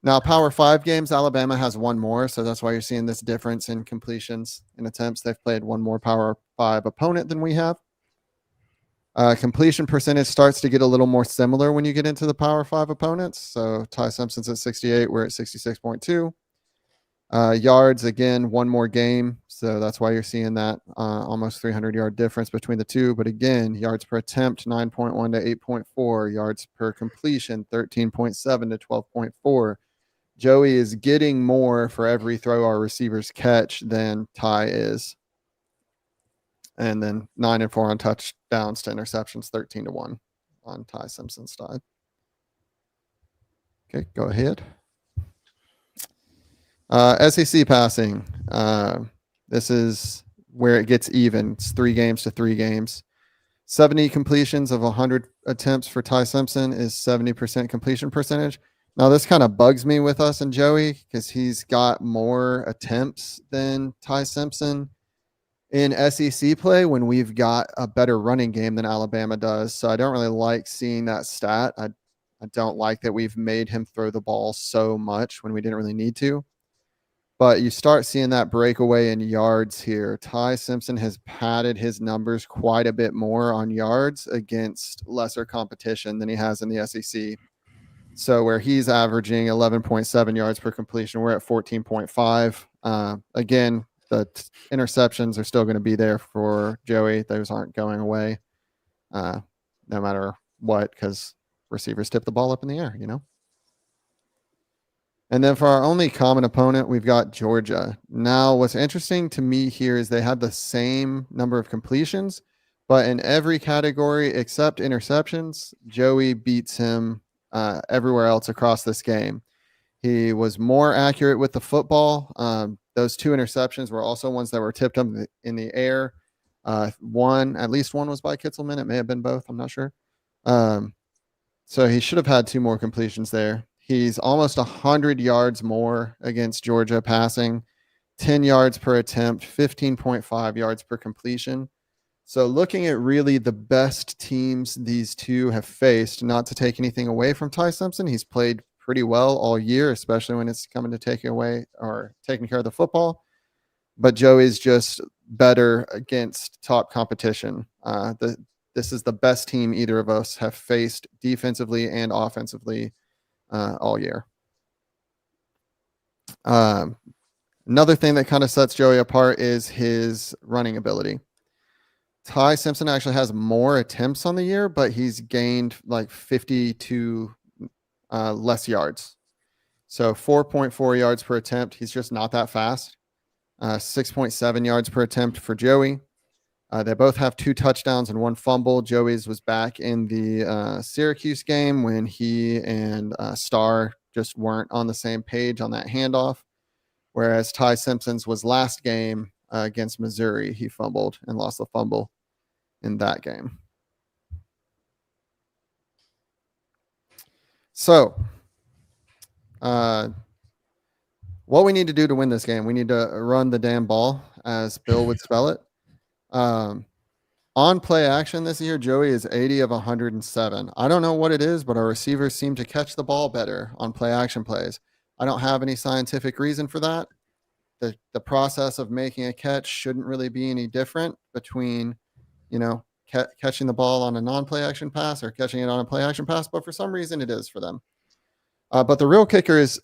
Speaker 4: Now, Power 5 games, Alabama has 1 more. So that's why you're seeing this difference in completions and attempts. They've played 1 more Power 5 opponent than we have. Completion percentage starts to get a little more similar when you get into the Power 5 opponents. So Ty Simpson's at 68. We're at 66.2. Yards, again, 1 more game. So that's why you're seeing that almost 300-yard difference between the two. But again, yards per attempt, 9.1 to 8.4. Yards per completion, 13.7 to 12.4. Joey is getting more for every throw our receivers catch than Ty is. And then 9 and 4 on touchdowns to interceptions, 13-1 on Ty Simpson's side. Okay, go ahead. SEC passing. This is where it gets even. It's 3 games to 3 games. 70 completions of 100 attempts for Ty Simpson is 70% completion percentage. Now, this kind of bugs me with us and Joey because he's got more attempts than Ty Simpson in SEC play when we've got a better running game than Alabama does. So I don't really like seeing that stat. I don't like that we've made him throw the ball so much when we didn't really need to. But you start seeing that breakaway in yards here. Ty Simpson has padded his numbers quite a bit more on yards against lesser competition than he has in the SEC. So where he's averaging 11.7 yards per completion, we're at 14.5. Again, the interceptions are still going to be there for Joey. Those aren't going away no matter what because receivers tip the ball up in the air, And then for our only common opponent, we've got Georgia. Now, what's interesting to me here is they had the same number of completions, but in every category except interceptions, Joey beats him everywhere else across this game. He was more accurate with the football. Those 2 interceptions were also ones that were tipped up in the air. At least one was by Kitzelman. It may have been both. I'm not sure. So he should have had 2 more completions there. He's almost 100 yards more against Georgia passing, 10 yards per attempt, 15.5 yards per completion. So looking at really the best teams these two have faced, not to take anything away from Ty Simpson, he's played pretty well all year, especially when it's coming to taking away or taking care of the football. But Joey's just better against top competition. This is the best team either of us have faced defensively and offensively all year. Another thing that kind of sets Joey apart is his running ability. Ty Simpson actually has more attempts on the year, but he's gained like 52 less yards. So 4.4 yards per attempt. He's just not that fast. 6.7 yards per attempt for Joey. They both have 2 touchdowns and 1 fumble. Joey's was back in the Syracuse game when he and Starr just weren't on the same page on that handoff. Whereas Ty Simpson's was last game against Missouri. He fumbled and lost the fumble in that game. So, what we need to do to win this game, we need to run the damn ball, as Bill would spell it. On play action this year, Joey is 80 of 107. I don't know what it is, but our receivers seem to catch the ball better on play action plays. I don't have any scientific reason for that. The process of making a catch shouldn't really be any different between, catching the ball on a non-play action pass or catching it on a play action pass, but for some reason it is for them. But the real kicker is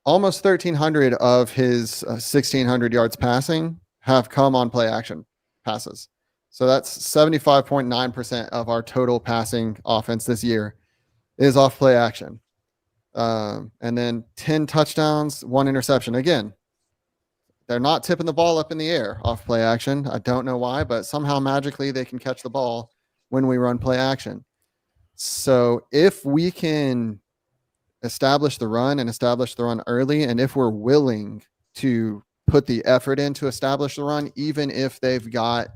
Speaker 4: almost 1,300 of his 1,600 yards passing have come on play action passes. So that's 75.9% of our total passing offense this year is off play action. And then 10 touchdowns, 1 interception. Again, they're not tipping the ball up in the air off play action. I don't know why, but somehow magically they can catch the ball when we run play action. So if we can establish the run and establish the run early, and if we're willing to put the effort in to establish the run, even if they've got,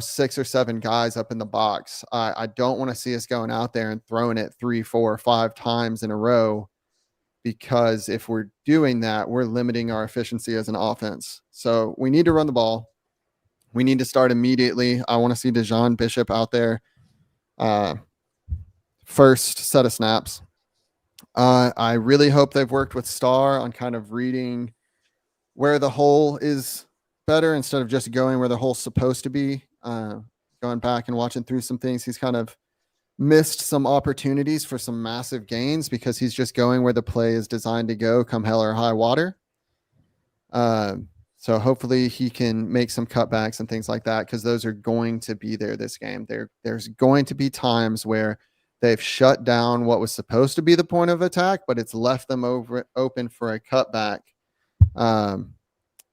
Speaker 4: 6 or 7 guys up in the box, I don't want to see us going out there and throwing it 3, 4, 5 times in a row, because if we're doing that, we're limiting our efficiency as an offense. So we need to run the ball. We need to start immediately. I want to see Dejon Bishop out there first set of snaps. I really hope they've worked with Starr on kind of reading where the hole is better instead of just going where the hole's supposed to be. Going back and watching through some things, he's kind of missed some opportunities for some massive gains because he's just going where the play is designed to go come hell or high water. So hopefully he can make some cutbacks and things like that, because those are going to be there this game. There's going to be times where they've shut down what was supposed to be the point of attack, but it's left them open for a cutback.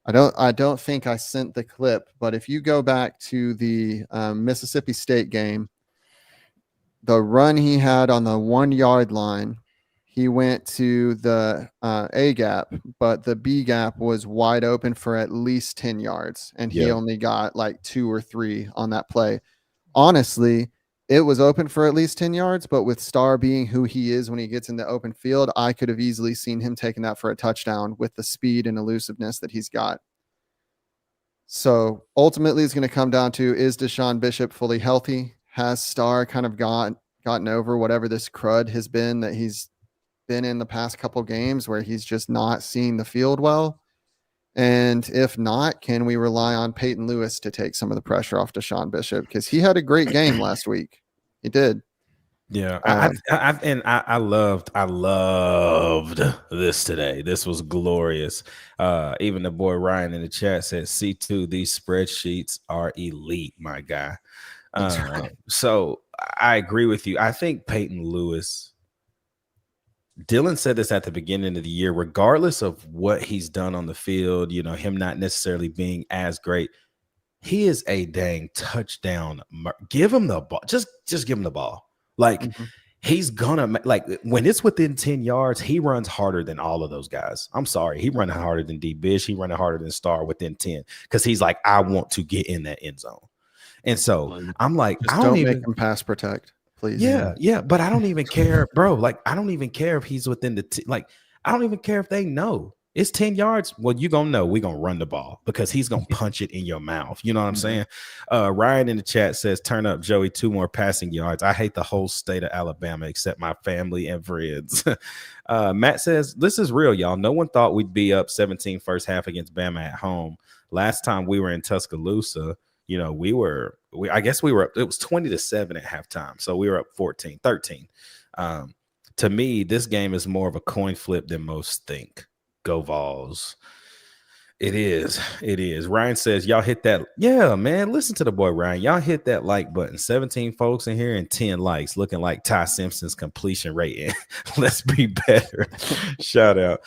Speaker 4: I don't think I sent the clip, but if you go back to the Mississippi State game, the run he had on the 1 yard line, he went to the A gap, but the B gap was wide open for at least 10 yards, and he only got like 2 or 3 on that play. Honestly, it was open for at least 10 yards, but with Starr being who he is when he gets in the open field, I could have easily seen him taking that for a touchdown with the speed and elusiveness that he's got. So ultimately it's going to come down to, is Dejon Bishop fully healthy? Has Starr kind of gotten over whatever this crud has been that he's been in the past couple games where he's just not seeing the field well? And if not, can we rely on Peyton Lewis to take some of the pressure off Dejon Bishop? Because he had a great game last week. He did.
Speaker 1: Yeah, I loved this today. This was glorious. Even the boy Ryan in the chat said, C2, these spreadsheets are elite, my guy. So I agree with you. I think Peyton Lewis, Dylan said this at the beginning of the year, regardless of what he's done on the field, him not necessarily being as great, he is a dang touchdown. Give him the ball. Just give him the ball. Like, he's gonna, like, when it's within 10 yards, he runs harder than all of those guys. I'm sorry. He running harder than D-Bish. He running harder than Starr within 10, because he's like, I want to get in that end zone. And so I'm like,
Speaker 4: just don't even make him pass protect, please.
Speaker 1: Yeah. But I don't even care, bro. Like, I don't even care if he's within the I don't even care if they know it's 10 yards. Well, you're going to know we're going to run the ball, because he's going to punch it in your mouth. You know what I'm saying? Ryan in the chat says, turn up, Joey, 2 more passing yards. I hate the whole state of Alabama except my family and friends. Matt says, this is real, y'all. No one thought we'd be up 17 first half against Bama at home. Last time we were in Tuscaloosa, I guess we were up, it was 20-7 at halftime. So we were up 13. To me, this game is more of a coin flip than most think. Go Vols. It is. Ryan says, y'all hit that. Yeah, man. Listen to the boy, Ryan. Y'all hit that like button. 17 folks in here and 10 likes, looking like Ty Simpson's completion rating. Let's be better. Shout out.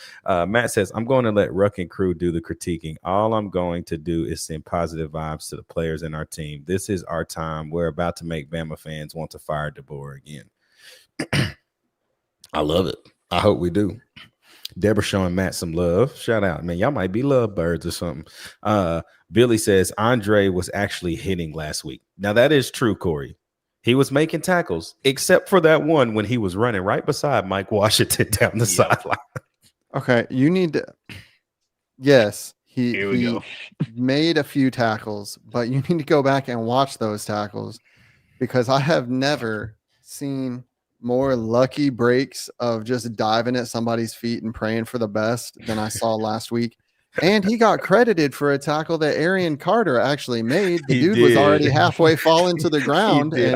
Speaker 1: Matt says, I'm going to let Ruck and crew do the critiquing. All I'm going to do is send positive vibes to the players in our team. This is our time. We're about to make Bama fans want to fire DeBoer again. I love it. I hope we do. Deborah showing Matt some love. Shout out, man. Y'all might be lovebirds or something. Billy says Andre was actually hitting last week. Now, that is true, Corey. He was making tackles, except for that one when he was running right beside Mike Washington down the sideline.
Speaker 4: Okay, you need to. Yes, he made a few tackles, but you need to go back and watch those tackles, because I have never seen more lucky breaks of just diving at somebody's feet and praying for the best than I saw last week. And he got credited for a tackle that Arian Carter actually made. The
Speaker 1: He
Speaker 4: dude was already
Speaker 1: did.
Speaker 4: halfway falling to the
Speaker 1: He
Speaker 4: ground,
Speaker 1: did.
Speaker 4: and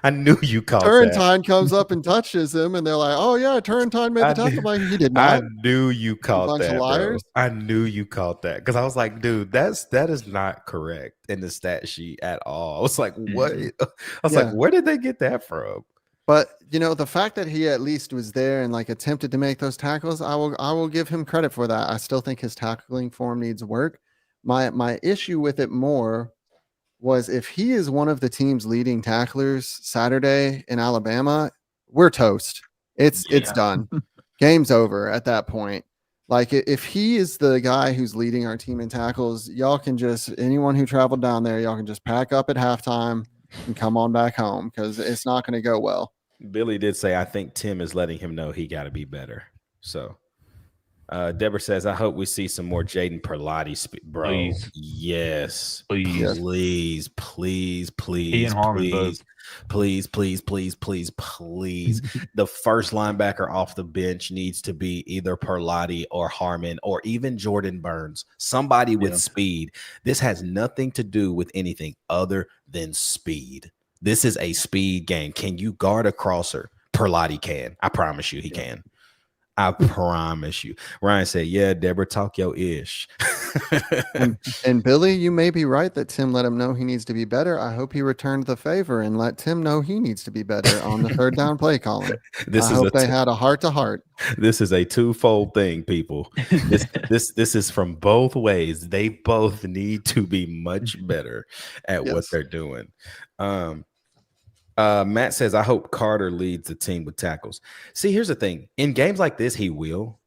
Speaker 1: I knew you caught that.
Speaker 4: Turrentine comes up and touches him, and they're like, "Oh yeah, Turrentine made the tackle." Like, he did
Speaker 1: I
Speaker 4: not.
Speaker 1: knew you caught
Speaker 4: bunch of
Speaker 1: that, bro.
Speaker 4: liars.
Speaker 1: I knew you caught that because I was like, dude, that is not correct in the stat sheet at all. I was like, what? I was like, where did they get that from?
Speaker 4: But the fact that he at least was there and like attempted to make those tackles, I will give him credit for that. I still think his tackling form needs work. My issue with it more was if he is one of the team's leading tacklers Saturday in Alabama, we're toast. It's done. Game's over at that point. Like, if he is the guy who's leading our team in tackles, y'all can just, anyone who traveled down there, y'all can just pack up at halftime and come on back home, because it's not going to go well.
Speaker 1: Billy did say, I think Tim is letting him know he got to be better. So Deborah says, I hope we see some more Jaden Perlotti, bro.
Speaker 5: Please.
Speaker 1: Yes.
Speaker 5: Please.
Speaker 1: Please, please, please,
Speaker 5: He and Harmon
Speaker 1: please, please, please, please, please, please. The first linebacker off the bench needs to be either Perlotti or Harmon or even Jordan Burns, somebody with speed. This has nothing to do with anything other than speed. This is a speed game. Can you guard a crosser? Perlotti can. I promise you he can. I promise you. Ryan said, yeah, Deborah, talk your ish.
Speaker 4: and Billy, you may be right that Tim let him know he needs to be better. I hope he returned the favor and let Tim know he needs to be better on the third down play calling. I hope they had a heart-to-heart.
Speaker 1: This is a twofold thing, people. This is from both ways. They both need to be much better at what they're doing. Matt says, I hope Carter leads the team with tackles. See, here's the thing. In games like this, he will.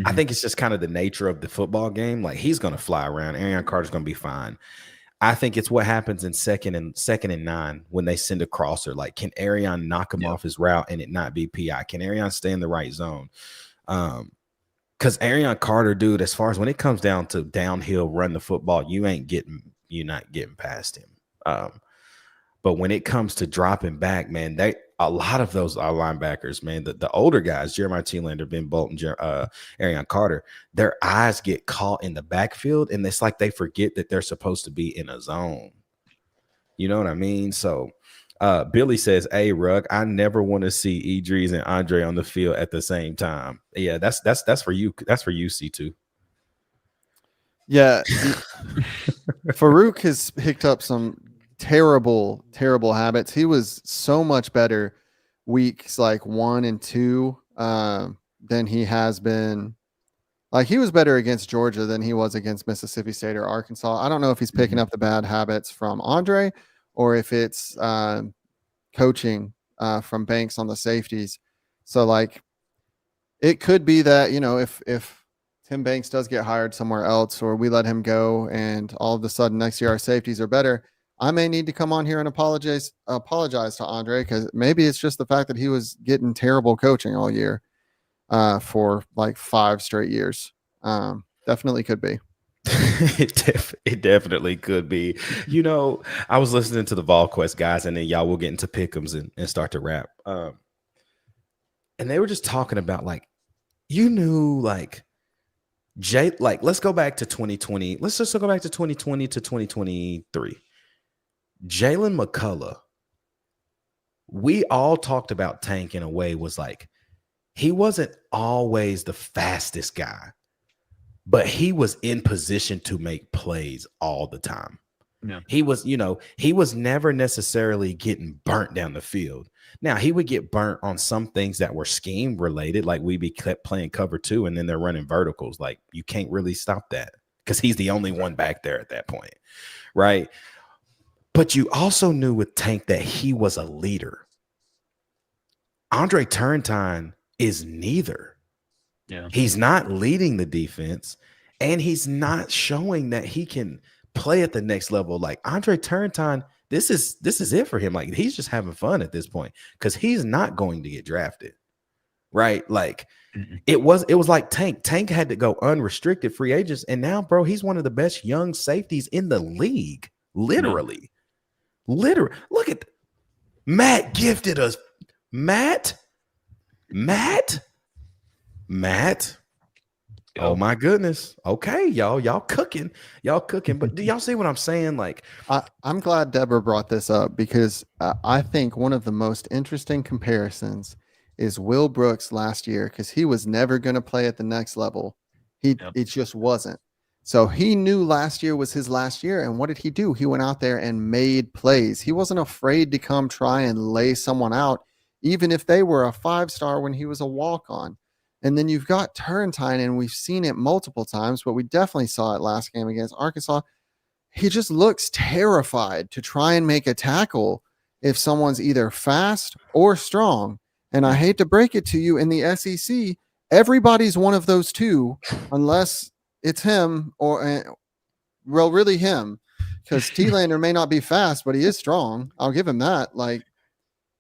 Speaker 1: I think it's just kind of the nature of the football game. Like, he's going to fly around. Arian Carter's going to be fine. I think it's what happens in second and 9 when they send a crosser. Like, can Arian knock him off his route and it not be PI? Can Arian stay in the right zone? Because Arian Carter, dude, as far as when it comes down to downhill run the football, you're not getting past him. But when it comes to dropping back, man, a lot of those are linebackers, man. The older guys, Jeremiah Thielander, Ben Bolton, Arian Carter, their eyes get caught in the backfield, and it's like they forget that they're supposed to be in a zone. You know what I mean? So Billy says, hey, Rugg, I never want to see Idris and Andre on the field at the same time. Yeah, that's for you. That's for you, C2.
Speaker 4: Yeah. Farouk has picked up some terrible habits. He was so much better weeks like 1 and 2 than he has been. Like, he was better against Georgia than he was against Mississippi State or Arkansas. I don't know if he's picking up the bad habits from Andre or if it's coaching from Banks on the safeties. So, like, it could be that, if Tim Banks does get hired somewhere else, or we let him go and all of a sudden next year our safeties are better, I may need to come on here and apologize to Andre, because maybe it's just the fact that he was getting terrible coaching all year for like 5 straight years. Definitely could be.
Speaker 1: It definitely could be. I was listening to the VolQuest guys, and then y'all will get into pick'ems and start to rap. And they were just talking about, like, like let's go back to 2020. Let's just go back to 2020 to 2023. Jalen McCullough, we all talked about Tank in a way, was like, he wasn't always the fastest guy, but he was in position to make plays all the time. Yeah. He was never necessarily getting burnt down the field. Now, he would get burnt on some things that were scheme related, like we be playing cover 2 and then they're running verticals. Like, you can't really stop that because he's the only one back there at that point, right? But you also knew with Tank that he was a leader. Andre Turrentine is neither. Yeah. He's not leading the defense, and he's not showing that he can play at the next level. Like, Andre Turrentine, this is it for him. Like, he's just having fun at this point because he's not going to get drafted, right? Like, it was like Tank. Tank had to go unrestricted free agents, and now, bro, he's one of the best young safeties in the league, literally. Yeah. Literally, look at Matt gifted us. Matt. Oh my goodness. Okay, y'all cooking. But do y'all see what I'm saying? Like,
Speaker 4: I'm glad Deborah brought this up because I think one of the most interesting comparisons is Will Brooks last year because he was never going to play at the next level. It just wasn't. So he knew last year was his last year. And what did he do? He went out there and made plays. He wasn't afraid to come try and lay someone out, even if they were a 5-star when he was a walk-on. And then you've got Turrentine, and we've seen it multiple times, but we definitely saw it last game against Arkansas. He just looks terrified to try and make a tackle if someone's either fast or strong. And I hate to break it to you, in the SEC, everybody's one of those two, unless it's him or, well, really him, because T-Lander may not be fast, but he is strong. I'll give him that. Like,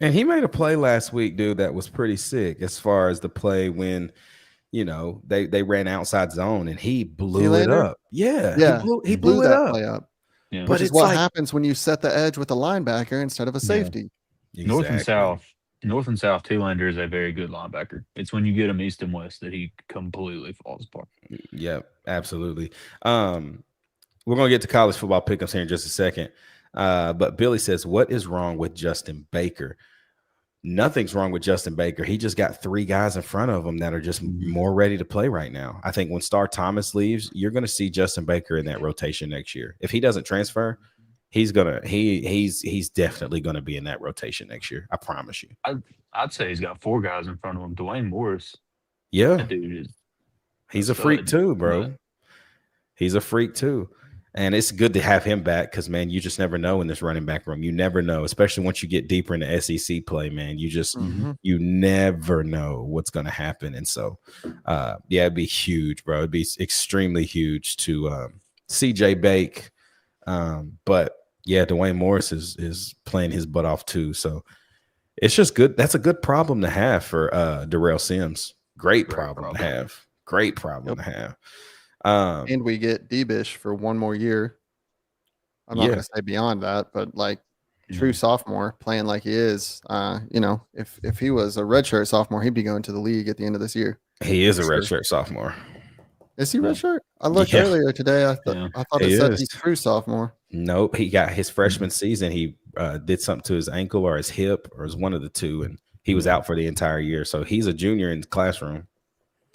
Speaker 1: and he made a play last week, dude, that was pretty sick as far as the play when, they ran outside zone and he blew it
Speaker 4: T-Lander?
Speaker 1: up. Yeah.
Speaker 4: Yeah,
Speaker 1: He blew it
Speaker 4: that
Speaker 1: up.
Speaker 4: play up.
Speaker 5: Yeah.
Speaker 1: But
Speaker 4: Which is
Speaker 1: it's
Speaker 4: what
Speaker 1: like,
Speaker 4: happens when you set the edge with a linebacker instead of a safety.
Speaker 5: North and
Speaker 1: Exactly.
Speaker 5: South, Two-Lander is a very good linebacker. It's when you get him east and west that he completely falls apart.
Speaker 1: Yep, absolutely. We're gonna get to college football pickups here in just a second. But Billy says, what is wrong with Justin Baker? Nothing's wrong with Justin Baker. He just got 3 guys in front of him that are just more ready to play right now. I think when Star Thomas leaves, you're going to see Justin Baker in that rotation next year. If he doesn't transfer, he's definitely going to be in that rotation next year. I promise you.
Speaker 5: I'd say he's got 4 guys in front of him. Dwayne Morris.
Speaker 1: Yeah.
Speaker 5: That dude is.
Speaker 1: He's a freak too, bro. He's a freak too. And it's good to have him back because, man, you just never know in this running back room. You never know, especially once you get deeper into SEC play, man. You just you never know what's going to happen. And so, it'd be huge, bro. It'd be extremely huge to CJ Bake. But, yeah, Dwayne Morris is playing his butt off too. So it's just good. That's a good problem to have for Darrell Sims. Great problem to have. Great problem to have.
Speaker 4: And we get D-Bish for 1 more year. I'm not going to say beyond that, but like true sophomore playing like he is, if he was a redshirt sophomore, he'd be going to the league at the end of this year.
Speaker 1: He is a redshirt sophomore.
Speaker 4: Is he redshirt? I looked earlier today. I thought it said he's true sophomore.
Speaker 1: Nope. He got his freshman season. He did something to his ankle or his hip, or it was one of the two, and he was out for the entire year. So he's a junior in the classroom.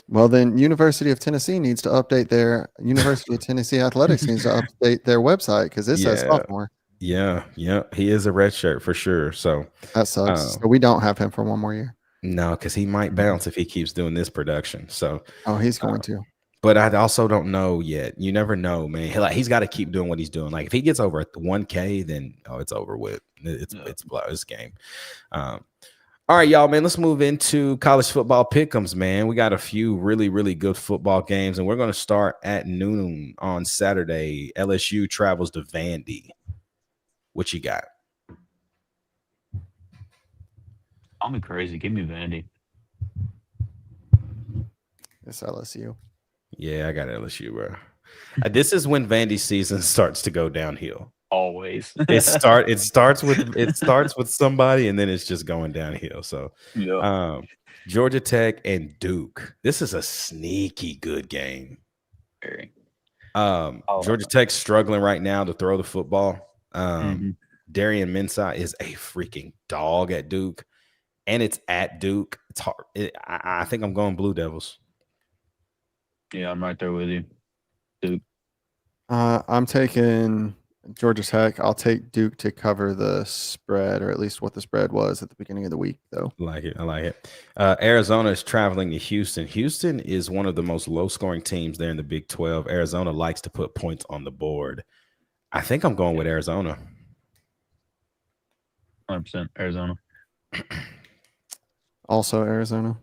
Speaker 4: Well, then University of Tennessee needs to update University of Tennessee Athletics needs to update their website because it says sophomore.
Speaker 1: Yeah. He is a redshirt for sure. So
Speaker 4: that sucks. So we don't have him for 1 more year.
Speaker 1: No, because he might bounce if he keeps doing this production. So
Speaker 4: he's going to.
Speaker 1: But I also don't know yet. You never know, man. He's got to keep doing what he's doing. Like if he gets over 1K, then it's over with. It's game. All right, y'all, man, let's move into college football pick'ems, man. We got a few really, really good football games, and we're going to start at noon on Saturday. LSU travels to Vandy. What you got?
Speaker 5: Call me crazy. Give me Vandy.
Speaker 4: It's LSU.
Speaker 1: Yeah, I got LSU, bro. This is when Vandy's season starts to go downhill.
Speaker 5: Always.
Speaker 1: It starts with somebody and then it's just going downhill. So Georgia Tech and Duke. This is a sneaky good game.
Speaker 5: Very.
Speaker 1: Georgia Tech's struggling right now to throw the football. Darian Mensah is a freaking dog at Duke, and it's at Duke. It's hard. I think I'm going Blue Devils.
Speaker 5: Yeah, I'm right there with you. Duke.
Speaker 4: I'm taking Georgia Tech. I'll take Duke to cover the spread, or at least what the spread was at the beginning of the week, though.
Speaker 1: I like it. Arizona is traveling to Houston. Houston is one of the most low-scoring teams there in the Big 12. Arizona likes to put points on the board. I think I'm going with Arizona.
Speaker 5: 100% Arizona.
Speaker 4: Also Arizona.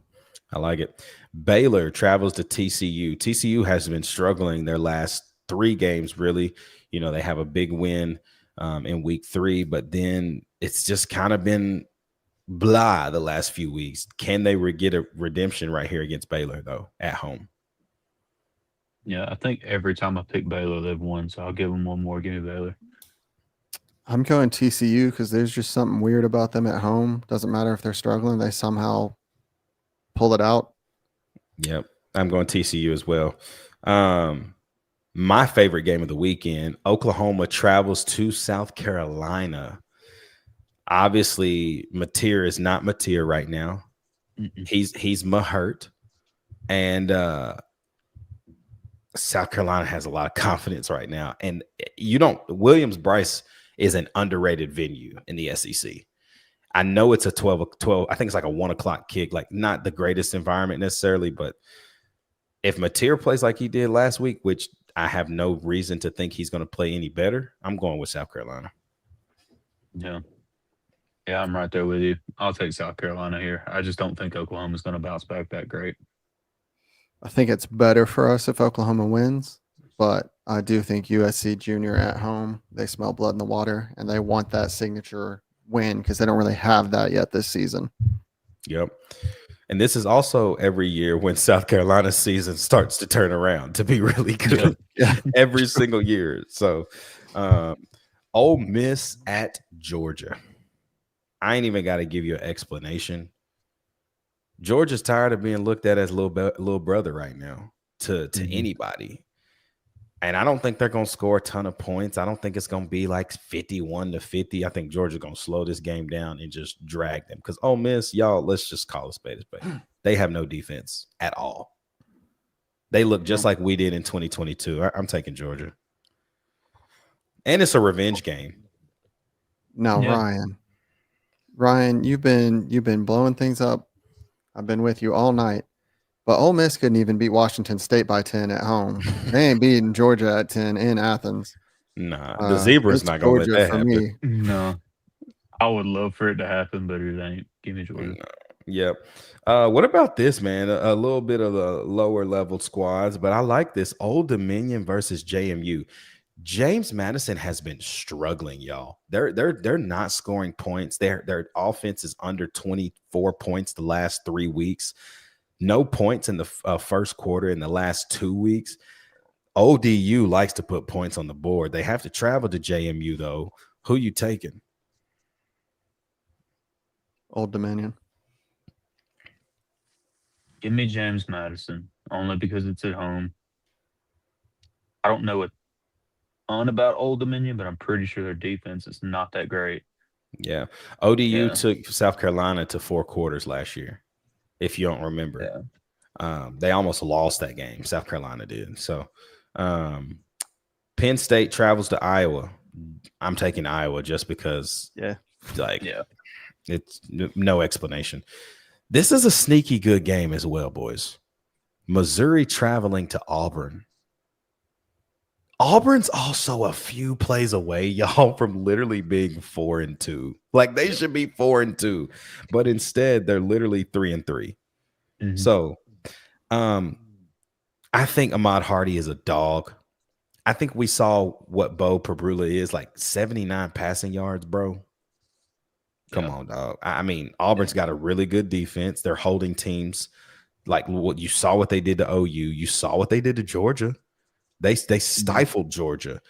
Speaker 1: I like it. Baylor travels to TCU. TCU has been struggling their last 3 games, really. You know, they have a big win in week 3, but then it's just kind of been blah the last few weeks. Can they get a redemption right here against Baylor, though, at home?
Speaker 5: Yeah, I think every time I pick Baylor, they've won, so I'll give them 1 more. Give me Baylor.
Speaker 4: I'm going TCU because there's just something weird about them at home. Doesn't matter if they're struggling, they somehow pull it out.
Speaker 1: Yep. I'm going TCU as well. My favorite game of the weekend, Oklahoma travels to South Carolina. Obviously, Mateer is not Mateer right now. He's hurt, and South Carolina has a lot of confidence right now. And Williams-Brice is an underrated venue in the SEC. I know it's a 12. I think it's like a 1 o'clock kick, like not the greatest environment necessarily, but if Mateer plays like he did last week, which I have no reason to think he's going to play any better, I'm going with South Carolina.
Speaker 5: Yeah. Yeah, I'm right there with you. I'll take South Carolina here. I just don't think Oklahoma's going to bounce back that great.
Speaker 4: I think it's better for us if Oklahoma wins, but I do think USC Junior at home, they smell blood in the water, and they want that signature win because they don't really have that yet this season.
Speaker 1: Yep. And this is also every year when South Carolina's season starts to turn around to be really good.
Speaker 4: Yeah.
Speaker 1: Every single year. So, Ole Miss at Georgia. I ain't even got to give you an explanation. Georgia's tired of being looked at as little brother right now to anybody. And I don't think they're going to score a ton of points. I don't think it's going to be like 51-50. I think Georgia's going to slow this game down and just drag them. Because Ole Miss, y'all, let's just call it spade a spade. They have no defense at all. They look just like we did in 2022. I'm taking Georgia. And it's a revenge game.
Speaker 4: Now, yeah. Ryan, you've been blowing things up. I've been with you all night. But Ole Miss couldn't even beat Washington State by 10 at home. They ain't beating Georgia at 10 in Athens.
Speaker 1: Nah, the Zebra's not going to let that happen.
Speaker 4: Me.
Speaker 5: No. I would love for it to happen, but it ain't. Give me Georgia.
Speaker 1: No. Yep. What about this, man? A little bit of the lower level squads, but I like this. Old Dominion versus JMU. James Madison has been struggling, y'all. They're not scoring points. Their offense is under 24 points the last 3 weeks. No points in the first quarter in the last 2 weeks. ODU likes to put points on the board. They have to travel to JMU, though. Who you taking?
Speaker 4: Old Dominion.
Speaker 5: Give me James Madison, only because it's at home. I don't know a ton about Old Dominion, but I'm pretty sure their defense is not that great.
Speaker 1: Yeah. ODU took South Carolina to 4 quarters last year, if you don't remember. Yeah. They almost lost that game. South Carolina did. So Penn State travels to Iowa. I'm taking Iowa just because it's no explanation. This is a sneaky good game as well, boys. Missouri traveling to Auburn. Auburn's also a few plays away, y'all, from literally being 4-2. Like they should be 4-2, but instead they're literally 3-3. Mm-hmm. So I think Ahmad Hardy is a dog. I think we saw what Bo Pebrula is, like 79 passing yards, bro. Come on, dog. I mean, Auburn's got a really good defense. They're holding teams. Like what you saw what they did to OU. You saw what they did to Georgia. They stifled Georgia.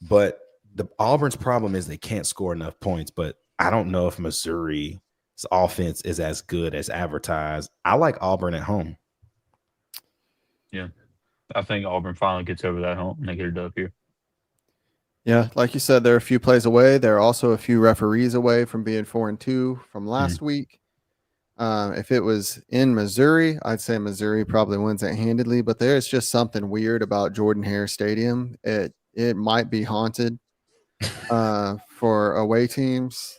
Speaker 1: But the Auburn's problem is they can't score enough points. But I don't know if Missouri's offense is as good as advertised. I like Auburn at home.
Speaker 5: Yeah. I think Auburn finally gets over that hump and they get it up here.
Speaker 4: Yeah, like you said, they're a few plays away. They're also a few referees away from being 4-2 from last week. If it was in Missouri, I'd say Missouri probably wins it handedly. But there's just something weird about Jordan-Hare Stadium. It might be haunted for away teams.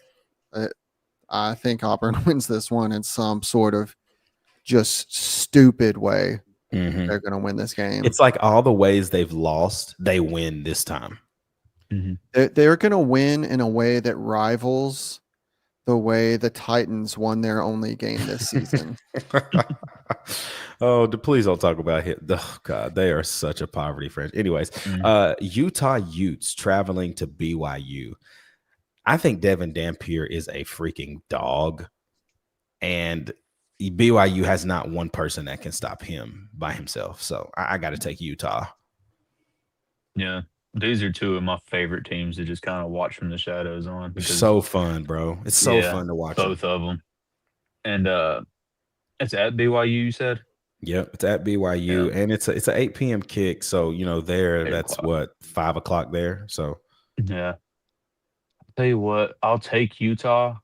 Speaker 4: I think Auburn wins this one in some sort of just stupid way. Mm-hmm. They're going to win this game.
Speaker 1: It's like all the ways they've lost, they win this time.
Speaker 4: Mm-hmm. They're going to win in a way that rivals the way the Titans won their only game this season.
Speaker 1: Please don't talk about it. Oh, God, they are such a poverty franchise. Anyways, Utah Utes traveling to BYU. I think Devin Dampier is a freaking dog, and BYU has not one person that can stop him by himself. So I got to take Utah.
Speaker 5: Yeah. These are two of my favorite teams to just kind of watch from the shadows on.
Speaker 1: It's so fun, bro. It's so fun to watch.
Speaker 5: Both of them. And it's at BYU, you said?
Speaker 1: Yep, it's at BYU, and it's a 8 p.m. kick. So that's
Speaker 5: 8 o'clock.
Speaker 1: what 5 o'clock there. So
Speaker 5: Yeah. Tell you what, I'll take Utah,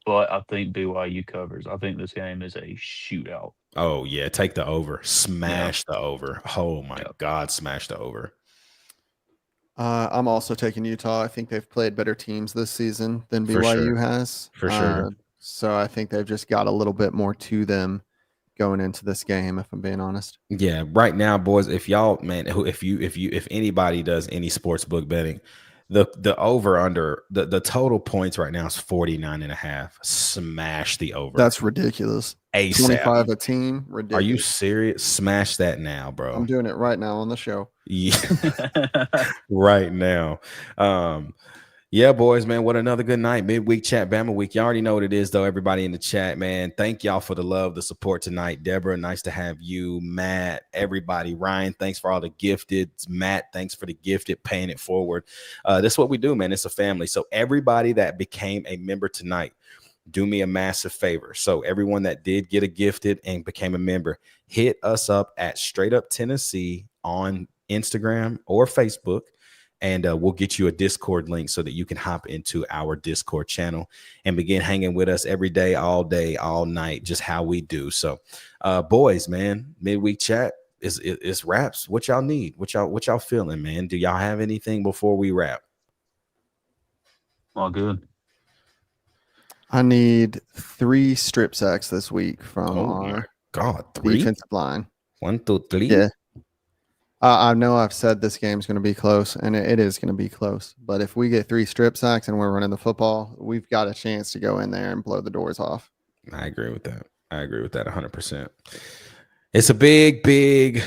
Speaker 5: but I think BYU covers. I think this game is a shootout.
Speaker 1: oh yeah, take the over,
Speaker 5: Yeah.
Speaker 1: smash the over. Oh my
Speaker 5: Yep.
Speaker 1: God, smash the over.
Speaker 4: I'm also taking Utah. I think they've played better teams this season than
Speaker 1: For
Speaker 4: BYU
Speaker 1: sure.
Speaker 4: has.
Speaker 1: For sure.
Speaker 4: So I think they've just got a little bit more to them going into this game, if I'm being honest.
Speaker 1: Yeah, right now, boys, if y'all, man, if anybody does any sports book betting, the over under the total points right now is 49.5. Smash the over.
Speaker 4: That's ridiculous.
Speaker 1: ASAP.
Speaker 4: 25 a team. Ridiculous.
Speaker 1: Are you serious? Smash that now, bro.
Speaker 4: I'm doing it right now on the show.
Speaker 1: Yeah. Right now. Yeah, boys, man, what another good night. Midweek chat, Bama week. You already know what it is, though. Everybody in the chat, man. Thank y'all for the love, the support tonight. Deborah, nice to have you. Matt, everybody. Ryan, thanks for all the gifted. Matt, thanks for the gifted, paying it forward. This is what we do, man. It's a family. So everybody that became a member tonight, do me a massive favor. So everyone that did get a gifted and became a member, hit us up at Straight Up Tennessee on Instagram or Facebook. And we'll get you a Discord link so that you can hop into our Discord channel and begin hanging with us every day, all night, just how we do. So, boys, man, midweek chat is wraps. What y'all need? What y'all feeling, man? Do y'all have anything before we wrap?
Speaker 5: All good.
Speaker 4: I need 3 strip sacks this week from our
Speaker 1: God, 3
Speaker 4: defensive line.
Speaker 1: 1, 2, 3.
Speaker 4: Yeah. I know I've said this game's going to be close, and it is going to be close. But if we get 3 strip sacks and we're running the football, we've got a chance to go in there and blow the doors off.
Speaker 1: I agree with that. 100%. It's a big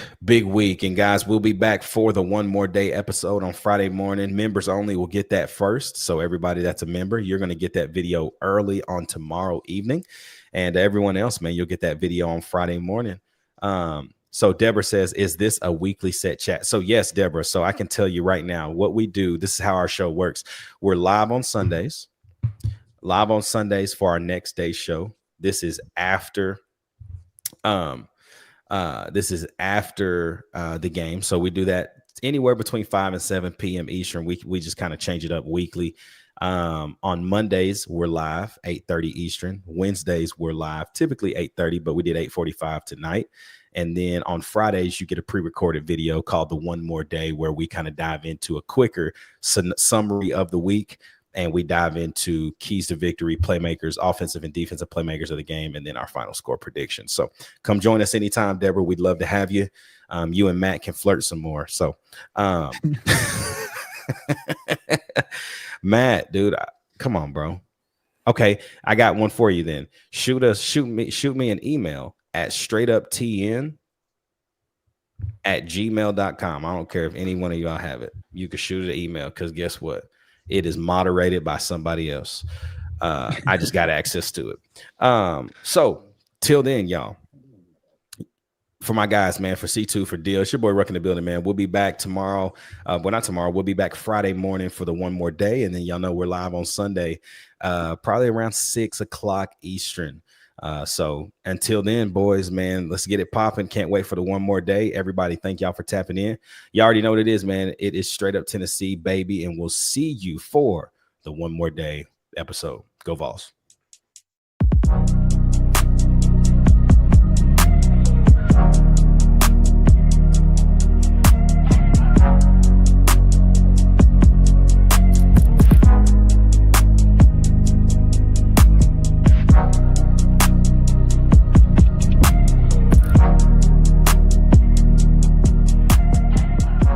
Speaker 1: week. And guys, we'll be back for the One More Day episode on Friday morning. Members only will get that first. So everybody that's a member, you're going to get that video early on tomorrow evening. And everyone else, man, you'll get that video on Friday morning. So Deborah says, is this a weekly set chat? So yes, Deborah. So I can tell you right now what we do. This is how our show works. We're live on Sundays for our next day's show. This is after the game. So we do that anywhere between 5 and 7 p.m. Eastern. We just kind of change it up weekly. On Mondays, we're live 8:30 Eastern. Wednesdays, we're live typically 8:30, but we did 8:45 tonight. And then on Fridays, you get a pre-recorded video called The One More Day, where we kind of dive into a quicker summary of the week. And we dive into keys to victory, playmakers, offensive and defensive playmakers of the game, and then our final score prediction. So come join us anytime, Deborah. We'd love to have you. You and Matt can flirt some more. So Matt, dude, come on, bro. Okay, I got one for you then. Shoot me an email at straightuptn@gmail.com. I don't care if any one of y'all have it. You can shoot an email because guess what? It is moderated by somebody else. I just got access to it. So till then, y'all, for my guys, man, for C2, for Deal, it's your boy Ruck in the building, man. We'll be back tomorrow. Well, not tomorrow. We'll be back Friday morning for the One More Day. And then y'all know we're live on Sunday, probably around 6 o'clock Eastern. So until then, boys, man, let's get it popping. Can't wait for the One More Day. Everybody, thank y'all for tapping in. You already know what it is, man. It is Straight Up Tennessee, baby. And we'll see you for the One More Day episode. Go Vols.